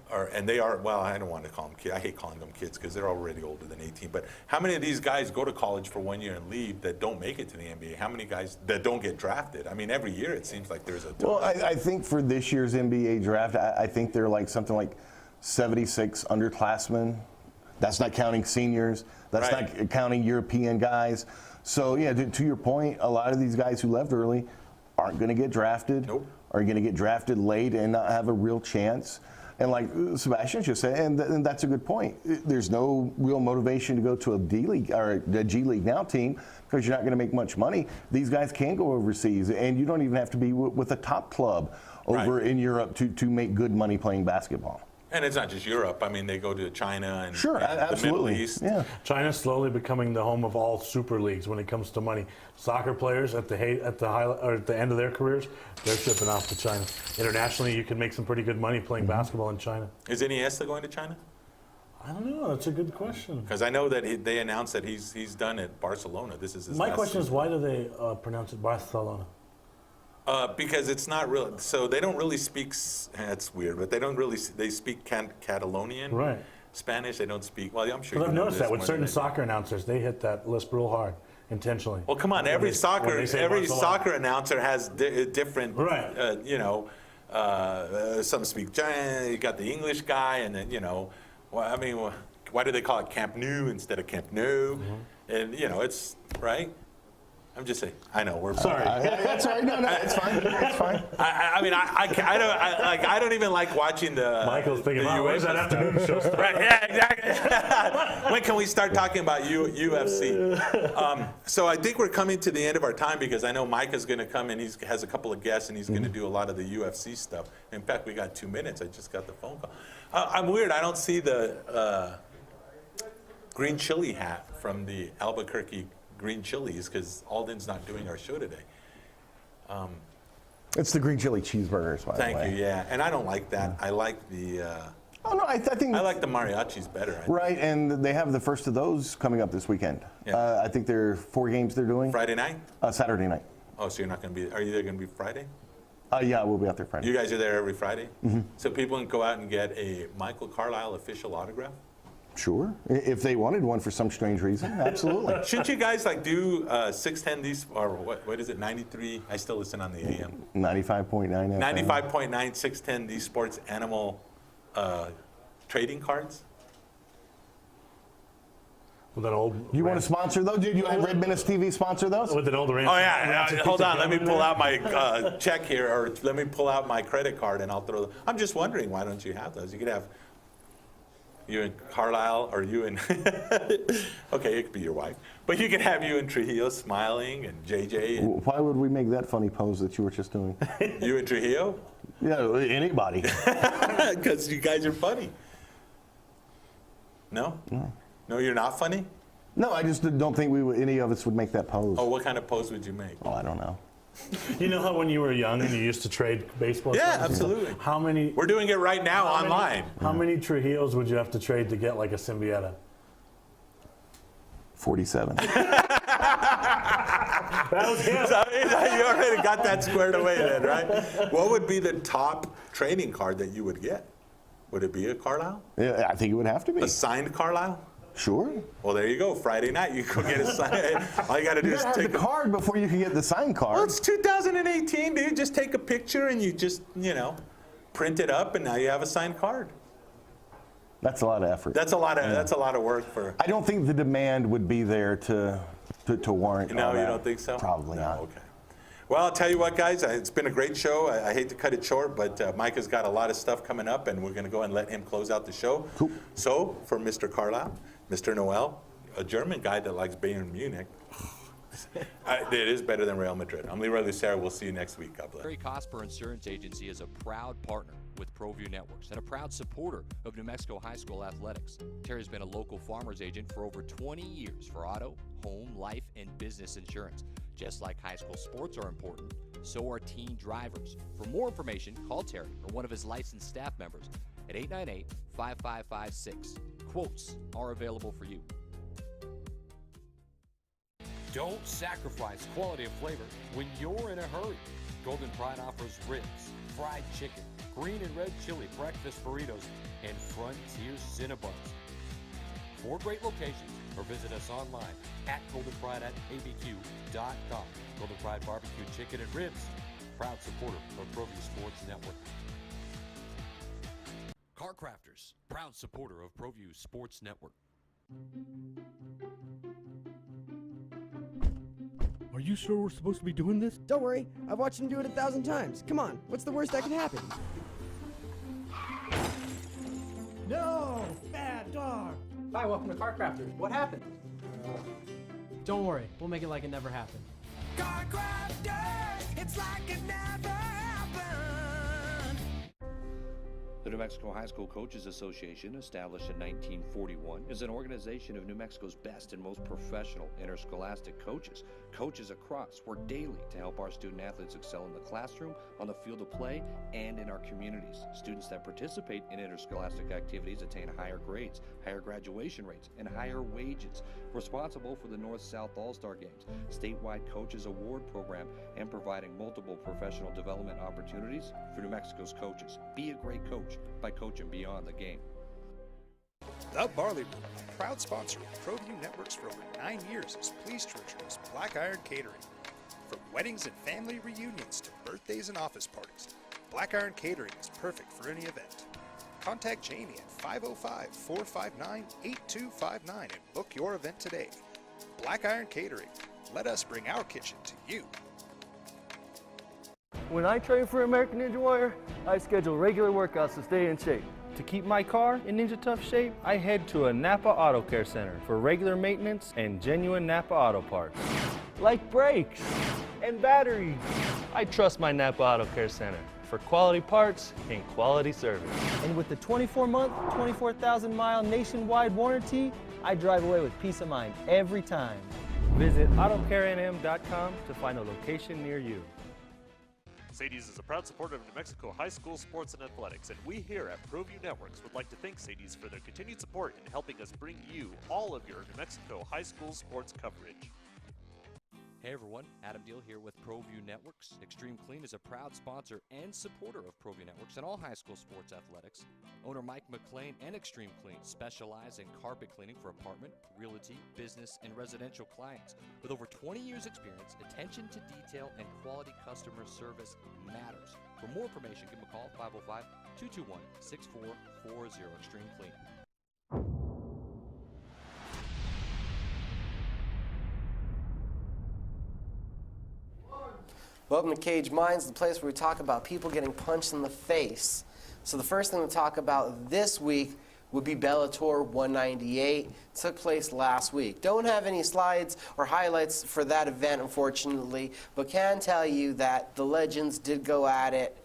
are, and they are, well, I don't want to call them kids. I hate calling them kids because they're already older than 18. But how many of these guys go to college for 1 year and leave that don't make it to the NBA? How many guys that don't get drafted? I mean, every year it seems like there's a ton. Well, I think for this year's NBA draft, I think they're like something like 76 underclassmen. That's not counting seniors. That's not counting European guys. So, yeah, to your point, a lot of these guys who left early aren't going to get drafted. Nope. Are going to get drafted late and not have a real chance. And like Sebastian just said, and that's a good point. There's no real motivation to go to a D League or a G League now team because you're not going to make much money. These guys can go overseas, and you don't even have to be with a top club over in Europe to make good money playing basketball. And it's not just Europe. I mean, they go to China and sure, absolutely. the Middle East. Yeah. China's slowly becoming the home of all super leagues when it comes to money. Soccer players at the end of their careers, they're shipping off to China. Internationally, you can make some pretty good money playing basketball in China. Is Iniesta going to China? I don't know. That's a good question. Because I know that they announced that he's done at Barcelona. This is his My last question season. is, why do they pronounce it Barcelona? Because it's not real. So they don't really speak. That's weird, but they don't really. They speak Catalonian, right? Spanish. They don't speak. Well, I'm sure. But I've noticed that with certain soccer announcers, they hit that lisp real hard intentionally. Well, come on. Every soccer announcer has different. Right. Some speak Giant. You got the English guy, and then Well, I mean, why do they call it Camp Nou instead of Camp Nou? Mm-hmm. And it's right. I'm just saying. I know we're sorry. That's all right. No, it's fine. It's fine. I mean, I don't even like watching the. Michael's thinking, where's that afternoon show? Right. Yeah. Exactly. When can we start talking about UFC? So I think we're coming to the end of our time because I know Micah's going to come and he has a couple of guests and he's going to do a lot of the UFC stuff. In fact, we got 2 minutes. I just got the phone call. I'm weird. I don't see the green chili hat from the Albuquerque Green Chilies because Alden's not doing our show today. It's the green chili cheeseburgers, by the way. Thank you, yeah. And I don't like that. I like the... oh, no, I think... I like the mariachis better. Right, and they have the first of those coming up this weekend. Yeah. I think there are 4 games they're doing. Friday night? Saturday night. Oh, so you're not going to be... Are you there going to be Friday? Yeah, we'll be out there Friday. You guys are there every Friday? Mm-hmm. So people can go out and get a Michael Carlisle official autograph? Sure. If they wanted one for some strange reason, absolutely. Shouldn't you guys like do 610D or what is it, 93? I still listen on the AM. 95.9 FM. 95.9 610D Sports Animal trading cards. With an old. You want to sponsor those? Did you have Red Menace TV sponsor those? With an old ranch. Oh yeah, hold on. Let me pull out my check here, or let me pull out my credit card, and I'll throw them. I'm just wondering, why don't you have those? You could have you and Carlisle, or you and okay, it could be your wife, but you could have you and Trujillo smiling, and JJ. And Why would we make that funny pose that you were just doing? you and Trujillo? Yeah, anybody. Because you guys are funny. No? No, you're not funny? No, I just don't think any of us would make that pose. Oh, what kind of pose would you make? Oh, I don't know. You know how when you were young and you used to trade baseball Yeah, cards? absolutely. How many? We're doing it right now online. How many Trujillos would you have to trade to get like a Symbieta? 47. That was him. So, you already got that squared away then, right? What would be the top trading card that you would get? Would it be a Carlisle? Yeah, I think it would have to be. A signed Carlisle? Sure. Well, there you go. Friday night, you go get a signed. All you got to do You is gotta have take the card before you can get the signed card. Well, it's 2018, dude. Just take a picture and you just, print it up, and now you have a signed card. That's a lot of effort. That's a lot of work for. I don't think the demand would be there to warrant. No, all you that. don't think so? Probably not. Okay. Well, I'll tell you what, guys. It's been a great show. I hate to cut it short, but Mike has got a lot of stuff coming up, and we're going to go and let him close out the show. Cool. So, for Mr. Carlisle, Mr. Noel, a German guy that likes Bayern Munich, it is better than Real Madrid. I'm Leroy Lucero. We'll see you next week. God bless. Terry Cosper Insurance Agency is a proud partner with ProView Networks and a proud supporter of New Mexico High School athletics. Terry's been a local farmer's agent for over 20 years for auto, home, life, and business insurance. Just like high school sports are important, so are teen drivers. For more information, call Terry or one of his licensed staff members at 898-5556. Quotes are available for you. Don't sacrifice quality and flavor when you're in a hurry. Golden Pride offers ribs, fried chicken, green and red chili breakfast burritos, and Frontier Cinnabons. 4 great locations, or visit us online at goldenpride@abq.com. Golden Pride Barbecue Chicken and Ribs, proud supporter of ProView Sports Network. Car Crafters, proud supporter of ProView Sports Network. Are you sure we're supposed to be doing this? Don't worry, I've watched him do it 1,000 times. Come on, what's the worst that can happen? No! Bad dog! Hi, welcome to Car Crafters. What happened? Don't worry, we'll make it like it never happened. Car Crafters, it's like it never happened. The New Mexico High School Coaches Association, established in 1941, is an organization of New Mexico's best and most professional interscholastic coaches. Coaches across work daily to help our student athletes excel in the classroom, on the field of play, and in our communities. Students that participate in interscholastic activities attain higher grades, higher graduation rates, and higher wages. Responsible for the North-South All-Star Games, statewide Coaches Award Program, and providing multiple professional development opportunities for New Mexico's coaches. Be a great coach by coaching beyond the game. The Barley Room, proud sponsor of ProView Networks for over 9 years, is pleased to introduce Black Iron Catering. From weddings and family reunions to birthdays and office parties, Black Iron Catering is perfect for any event. Contact Jamie at 505-459-8259 and book your event today. Black Iron Catering. Let us bring our kitchen to you. When I train for American Ninja Warrior, I schedule regular workouts to stay in shape. To keep my car in Ninja Tough shape, I head to a Napa Auto Care Center for regular maintenance and genuine Napa Auto parts. Like brakes and batteries. I trust my Napa Auto Care Center for quality parts and quality service. And with the 24-month, 24,000-mile nationwide warranty, I drive away with peace of mind every time. Visit AutoCareNM.com to find a location near you. Sadie's is a proud supporter of New Mexico high school sports and athletics, and we here at ProView Networks would like to thank Sadie's for their continued support in helping us bring you all of your New Mexico high school sports coverage. Hey everyone, Adam Deal here with ProView Networks. Extreme Clean is a proud sponsor and supporter of ProView Networks and all high school sports athletics. Owner Mike McLean and Extreme Clean specialize in carpet cleaning for apartment, realty, business, and residential clients. With over 20 years experience, attention to detail and quality customer service matters. For more information, give them a call, 505-221-6440, Extreme Clean. Welcome to Cage Minds, the place where we talk about people getting punched in the face. So the first thing to talk about this week would be Bellator 198. It took place last week. Don't have any slides or highlights for that event, unfortunately, but can tell you that the legends did go at it.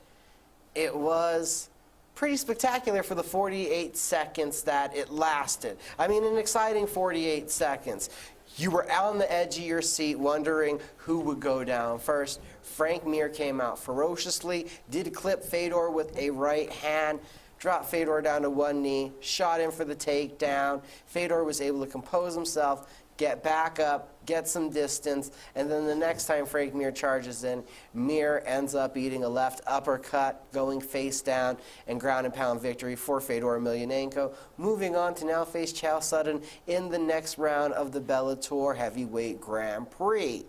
It was pretty spectacular for the 48 seconds that it lasted. I mean, an exciting 48 seconds. You were on the edge of your seat wondering who would go down first. Frank Mir came out ferociously, did clip Fedor with a right hand, dropped Fedor down to one knee, shot him for the takedown. Fedor was able to compose himself, get back up, get some distance, and then the next time Frank Mir charges in, Mir ends up eating a left uppercut, going face down, and ground and pound victory for Fedor Emelianenko. Moving on to now face Chael Sonnen in the next round of the Bellator Heavyweight Grand Prix.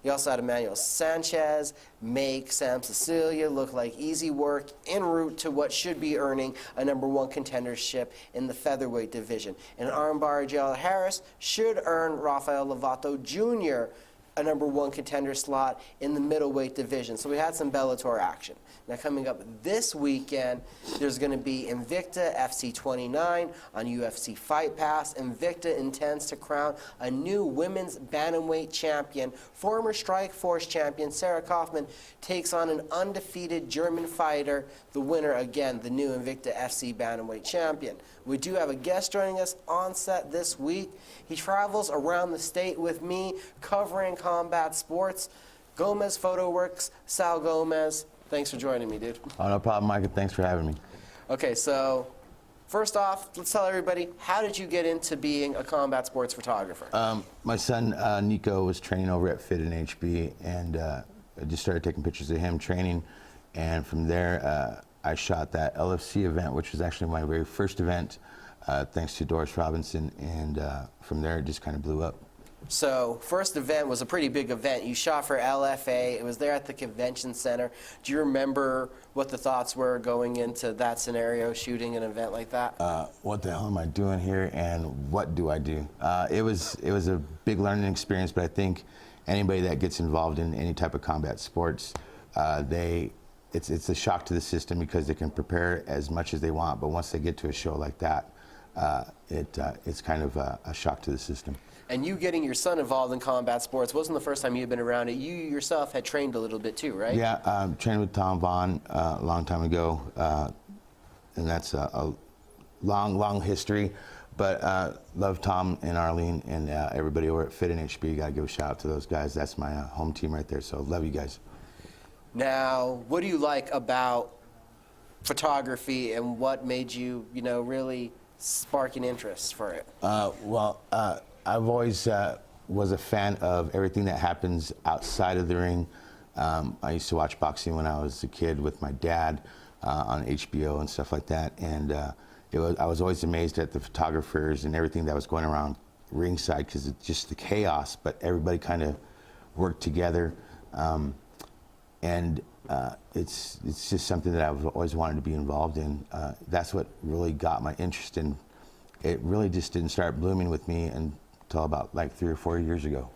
You also had Emmanuel Sanchez make Sam Cecilia look like easy work en route to what should be earning a #1 contendership in the featherweight division. And armbar Jalen Harris should earn Rafael Lovato Jr. a #1 contender slot in the middleweight division. So we had some Bellator action. Now coming up this weekend, there's going to be Invicta FC 29 on UFC Fight Pass. Invicta intends to crown a new women's bantamweight champion. Former Strikeforce champion Sarah Kaufman takes on an undefeated German fighter. The winner, again, the new Invicta FC bantamweight champion. We do have a guest joining us on set this week. He travels around the state with me covering combat sports. Gomez Photo Works, Sal Gomez. Thanks for joining me, dude. Oh, no problem, Micah. Thanks for having me. Okay, so first off, let's tell everybody, how did you get into being a combat sports photographer? My son, Nico, was training over at Fit and HB, and I just started taking pictures of him training. And from there, I shot that LFC event, which was actually my very first event, thanks to Doris Robinson. And from there, it just kind of blew up. So, first event was a pretty big event. You shot for LFA. It was there at the convention center. Do you remember what the thoughts were going into that scenario, shooting an event like that? What the hell am I doing here, and what do I do? It was a big learning experience, but I think anybody that gets involved in any type of combat sports, it's a shock to the system because they can prepare as much as they want, but once they get to a show like that, it's kind of a shock to the system. And you getting your son involved in combat sports wasn't the first time you'd been around it. You yourself had trained a little bit too, right? Yeah, trained with Tom Vaughn a long time ago, and that's a long history. But love Tom and Arlene and everybody over at Fit and HB. Got to give a shout out to those guys. That's my home team right there. So love you guys. Now, what do you like about photography, and what made you, really spark an interest for it? I've always was a fan of everything that happens outside of the ring. I used to watch boxing when I was a kid with my dad on HBO and stuff like that, and I was always amazed at the photographers and everything that was going around ringside because it's just the chaos, but everybody kind of worked together, and it's just something that I've always wanted to be involved in. That's what really got my interest in. It really just didn't start blooming with me until about like 3 or 4 years ago.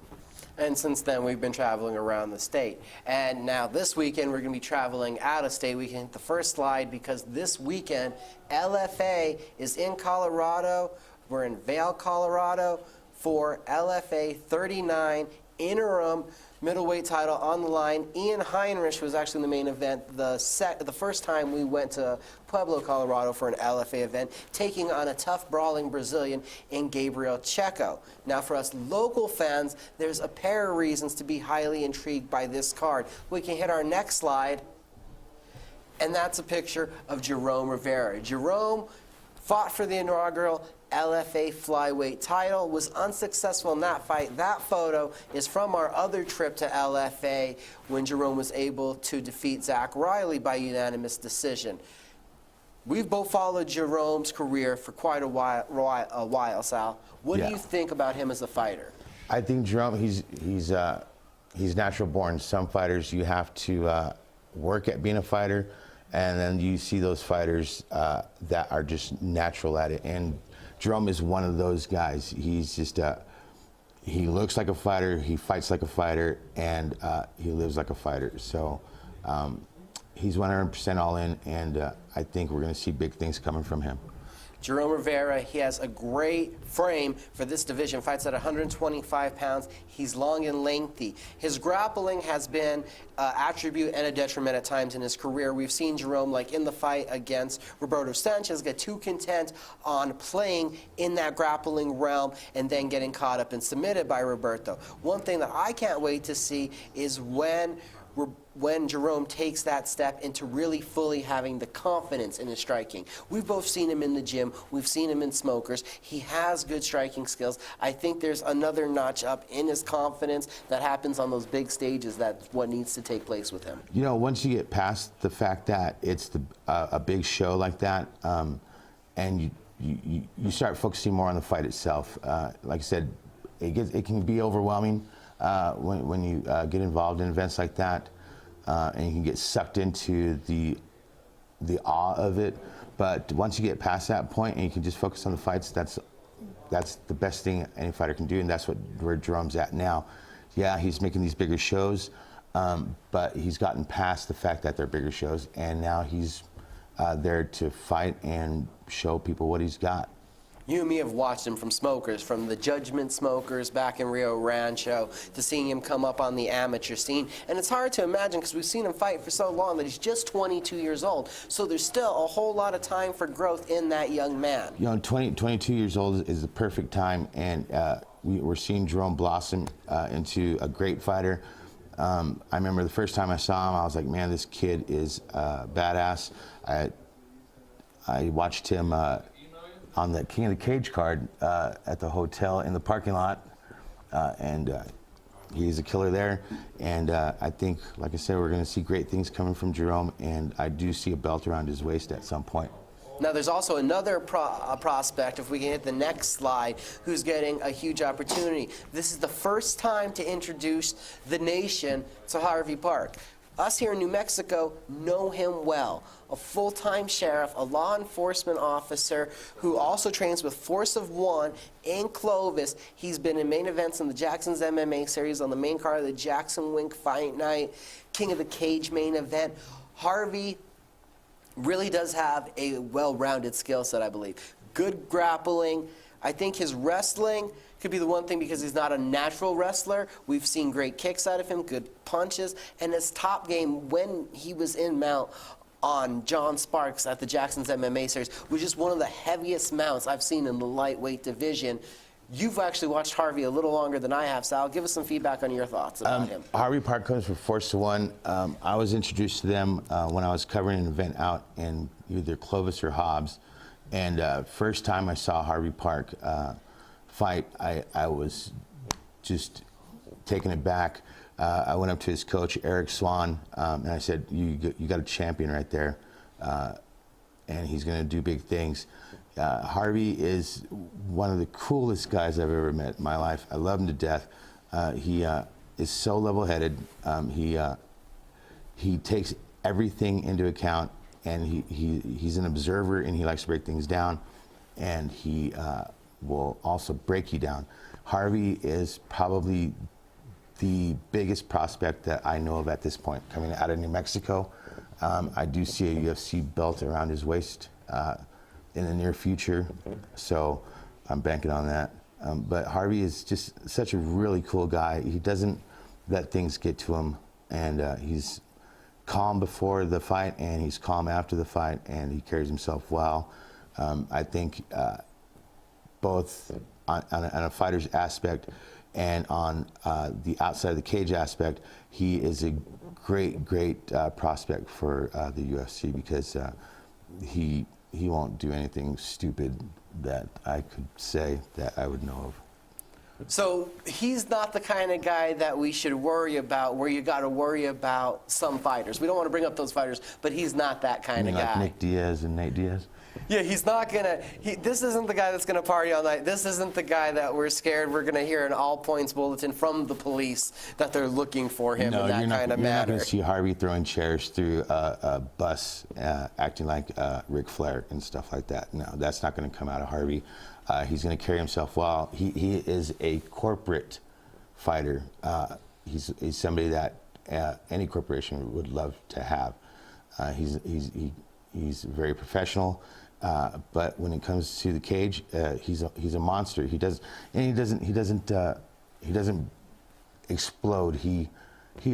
And since then, we've been traveling around the state. And now this weekend, we're going to be traveling out of state. We can hit the first slide because this weekend, LFA is in Colorado. We're in Vail, Colorado for LFA 39 interim middleweight title on the line. Ian Heinrich was actually in the main event the first time we went to Pueblo, Colorado for an LFA event, taking on a tough brawling Brazilian in Gabriel Checo. Now for us local fans, there's a pair of reasons to be highly intrigued by this card. We can hit our next slide, and that's a picture of Jerome Rivera. Jerome fought for the inaugural LFA flyweight title, was unsuccessful in that fight. That photo is from our other trip to LFA when Jerome was able to defeat Zach Riley by unanimous decision. We've both followed Jerome's career for quite a while, Sal. What do you think about him as a fighter? I think Jerome, he's natural born. Some fighters you have to work at being a fighter, and then you see those fighters that are just natural at it. And Jerome is one of those guys. He's just he looks like a fighter, he fights like a fighter, and he lives like a fighter. So he's 100% all in, and I think we're going to see big things coming from him. Jerome Rivera, he has a great frame for this division, fights at 125 pounds. He's long and lengthy. His grappling has been an attribute and a detriment at times in his career. We've seen Jerome, like in the fight against Roberto Sanchez, get too content on playing in that grappling realm and then getting caught up and submitted by Roberto. One thing that I can't wait to see is when Jerome takes that step into really fully having the confidence in his striking. We've both seen him in the gym. We've seen him in Smokers. He has good striking skills. I think there's another notch up in his confidence that happens on those big stages. That's what needs to take place with him. You know, once you get past the fact that it's a big show like that, and you start focusing more on the fight itself. Like I said, it can be overwhelming when you get involved in events like that. And you can get sucked into the awe of it, but once you get past that point and you can just focus on the fights, that's the best thing any fighter can do, and that's where Jerome's at now. Yeah, he's making these bigger shows, but he's gotten past the fact that they're bigger shows, and now he's there to fight and show people what he's got. You and me have watched him from Smokers, from the Judgment Smokers back in Rio Rancho to seeing him come up on the amateur scene. And it's hard to imagine because we've seen him fight for so long that he's just 22 years old. So there's still a whole lot of time for growth in that young man. You know, 22 years old is the perfect time, and we're seeing Jerome blossom into a great fighter. I remember the first time I saw him, I was like, man, this kid is badass. I watched him on the King of the Cage card at the hotel in the parking lot, and he's a killer there. And I think, like I said, we're going to see great things coming from Jerome, and I do see a belt around his waist at some point. Now, there's also another prospect, if we can hit the next slide, who's getting a huge opportunity. This is the first time to introduce the nation to Harvey Park. Us here in New Mexico know him well. A full-time sheriff, a law enforcement officer who also trains with Force of One in Clovis. He's been in main events in the Jackson's MMA series, on the main card of the Jackson Wink Fight Night, King of the Cage main event. Harvey really does have a well-rounded skill set, I believe. Good grappling. I think his wrestling could be the one thing because he's not a natural wrestler. We've seen great kicks out of him, good punches, and his top game when he was in mount on John Sparks at the Jackson's MMA series was just one of the heaviest mounts I've seen in the lightweight division. You've actually watched Harvey a little longer than I have, Sal. Give us some feedback on your thoughts about him. Harvey Park comes from Force of One. I was introduced to them when I was covering an event out in either Clovis or Hobbs. And first time I saw Harvey Park fight, I was just taken aback. I went up to his coach, Eric Swan, and I said, you got a champion right there, and he's going to do big things. Harvey is one of the coolest guys I've ever met in my life. I love him to death. He is so level-headed. He takes everything into account, and he's an observer, and he likes to break things down, and he will also break you down. Harvey is probably the biggest prospect that I know of at this point coming out of New Mexico. I do see a UFC belt around his waist in the near future, so I'm banking on that. But Harvey is just such a really cool guy. He doesn't let things get to him, and he's calm before the fight, and he's calm after the fight, and he carries himself well. I think both on a fighter's aspect and on the outside of the cage aspect, he is a great prospect for the UFC because he won't do anything stupid that I could say that I would know of. So he's not the kind of guy that we should worry about, where you got to worry about some fighters. We don't want to bring up those fighters, but he's not that kind of guy. Like Nick Diaz and Nate Diaz? Yeah, he's not going to, this isn't the guy that's going to party all night. This isn't the guy that we're scared we're going to hear an all-points bulletin from the police that they're looking for him in that kind of you're not manner. going to see Harvey throwing chairs through a bus, acting like Ric Flair and stuff like that. No, that's not going to come out of Harvey. He's going to carry himself well. He is a corporate fighter. He's somebody that any corporation would love to have. He's very professional, but when it comes to the cage, he's a monster. He doesn't explode. He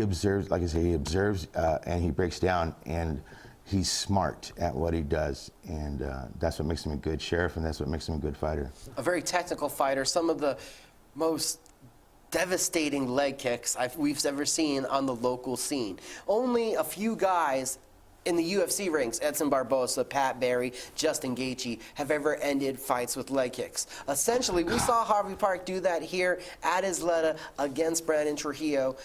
observes, like I say, he observes and he breaks down, and he's smart at what he does, and that's what makes him a good sheriff, and that's what makes him a good fighter. A very technical fighter. Some of the most devastating leg kicks we've ever seen on the local scene. Only a few guys in the UFC rings, Edson Barbosa, Pat Barry, Justin Gaethje, have ever ended fights with leg kicks. Essentially, we saw Harvey Park do that here at Isleta against Brandon Trujillo.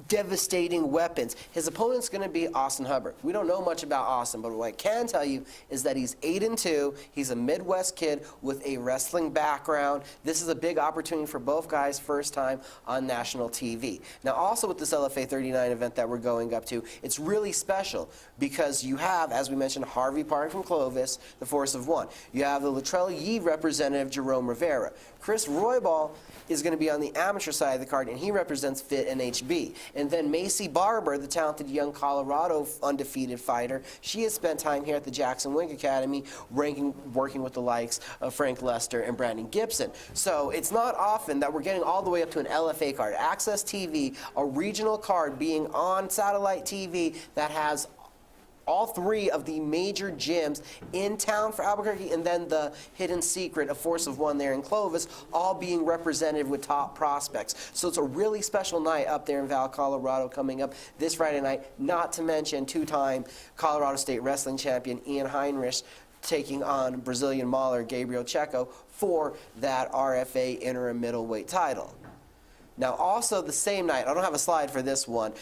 Devastating weapons. His opponent's going to be Austin Hubbard. We don't know much about Austin, but what I can tell you is that he's 8-2. He's a Midwest kid with a wrestling background. This is a big opportunity for both guys, first time on national TV. Now, also with this LFA 39 event that we're going up to, it's really special because you have, as we mentioned, Harvey Park from Clovis, the force of one. You have the Latrell Yee representative, Jerome Rivera. Chris Roybal is going to be on the amateur side of the card, and he represents FIT and HB. And then Macy Barber, the talented young Colorado undefeated fighter, she has spent time here at the Jackson Wink Academy working with the likes of Frank Lester and Brandon Gibson. So it's not often that we're getting all the way up to an LFA card. Access TV, a regional card being on satellite TV that has all three of the major gyms in town for Albuquerque, and then the hidden secret, a force of one there in Clovis, all being represented with top prospects. So it's a really special night up there in Val, Colorado, coming up this Friday night, not to mention two-time Colorado State wrestling champion Ian Heinrich taking on Brazilian mauler Gabriel Checo for that RFA interim middleweight title. Now also the same night, I don't have a slide for this one,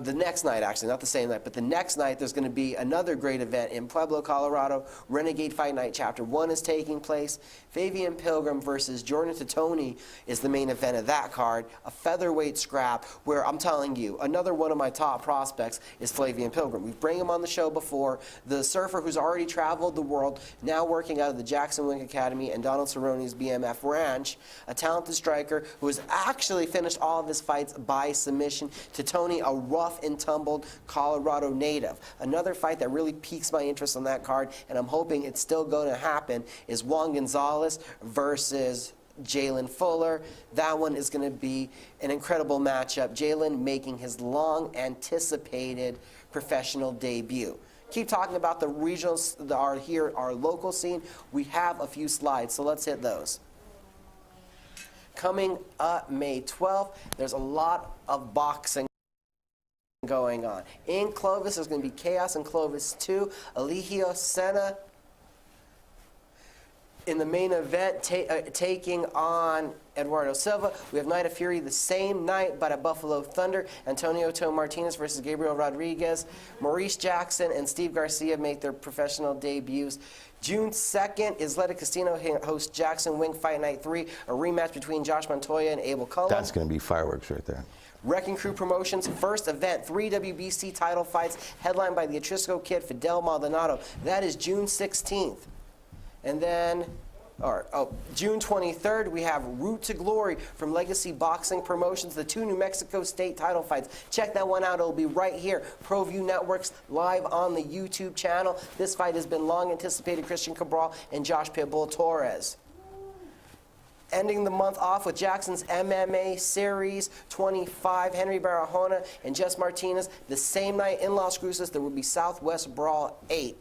the next night, actually, not the same night, but the next night, there's going to be another great event in Pueblo, Colorado. Renegade Fight Night Chapter 1 is taking place. Fabian Pilgrim versus Jordan Titoni is the main event of that card, a featherweight scrap where I'm telling you, another one of my top prospects is Fabian Pilgrim. We bring him on the show before. The surfer who's already traveled the world, now working out of the Jackson Wink Academy and Donald Cerrone's BMF Ranch, a talented striker who has actually finished all of his fights by submission. Titoni, a rough and tumbled Colorado native. Another fight that really piques my interest on that card, and I'm hoping it's still going to happen, is Juan Gonzalez versus Jalen Fuller. That one is going to be an incredible matchup. Jalen making his long-anticipated professional debut. Keep talking about the regionals that are here, our local scene. We have a few slides, so let's hit those. Coming up May 12th, there's a lot of boxing going on. In Clovis, there's going to be Chaos in Clovis 2. Eligio Senna in the main event taking on Eduardo Silva. We have Night of Fury the same night, but at Buffalo Thunder. Antonio Toe Martinez versus Gabriel Rodriguez. Maurice Jackson and Steve Garcia make their professional debuts. June 2nd, Isleta Casino hosts Jackson Wink Fight Night 3, a rematch between Josh Montoya and Abel Cullen. That's going to be fireworks right there. Wrecking Crew Promotions' first event, 3 WBC title fights, headlined by the Atrisco Kid, Fidel Maldonado. That is June 16th. And then, June 23rd, we have Route to Glory from Legacy Boxing Promotions, the 2 New Mexico State title fights. Check that one out. It'll be right here. ProView Networks live on the YouTube channel. This fight has been long anticipated. Christian Cabral and Josh Pitbull Torres. Ending the month off with Jackson's MMA Series 25, Henry Barahona and Jess Martinez. The same night in Las Cruces, there will be Southwest Brawl 8.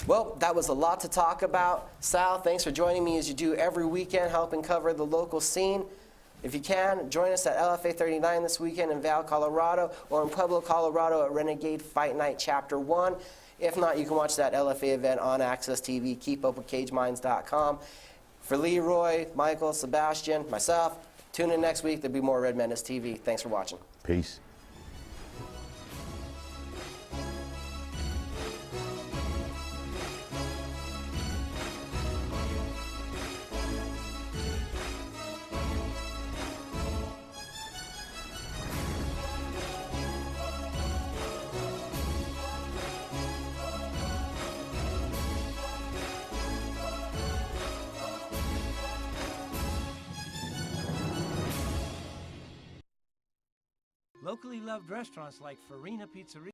Well, that was a lot to talk about. Sal, thanks for joining me as you do every weekend, helping cover the local scene. If you can, join us at LFA 39 this weekend in Vail, Colorado, or in Pueblo, Colorado at Renegade Fight Night Chapter 1. If not, you can watch that LFA event on Access TV, keepupwithcageminds.com. For Leroy, Michael, Sebastian, myself, tune in next week. There'll be more Red Menace TV. Thanks for watching. Peace. Locally loved restaurants like Farina Pizzeria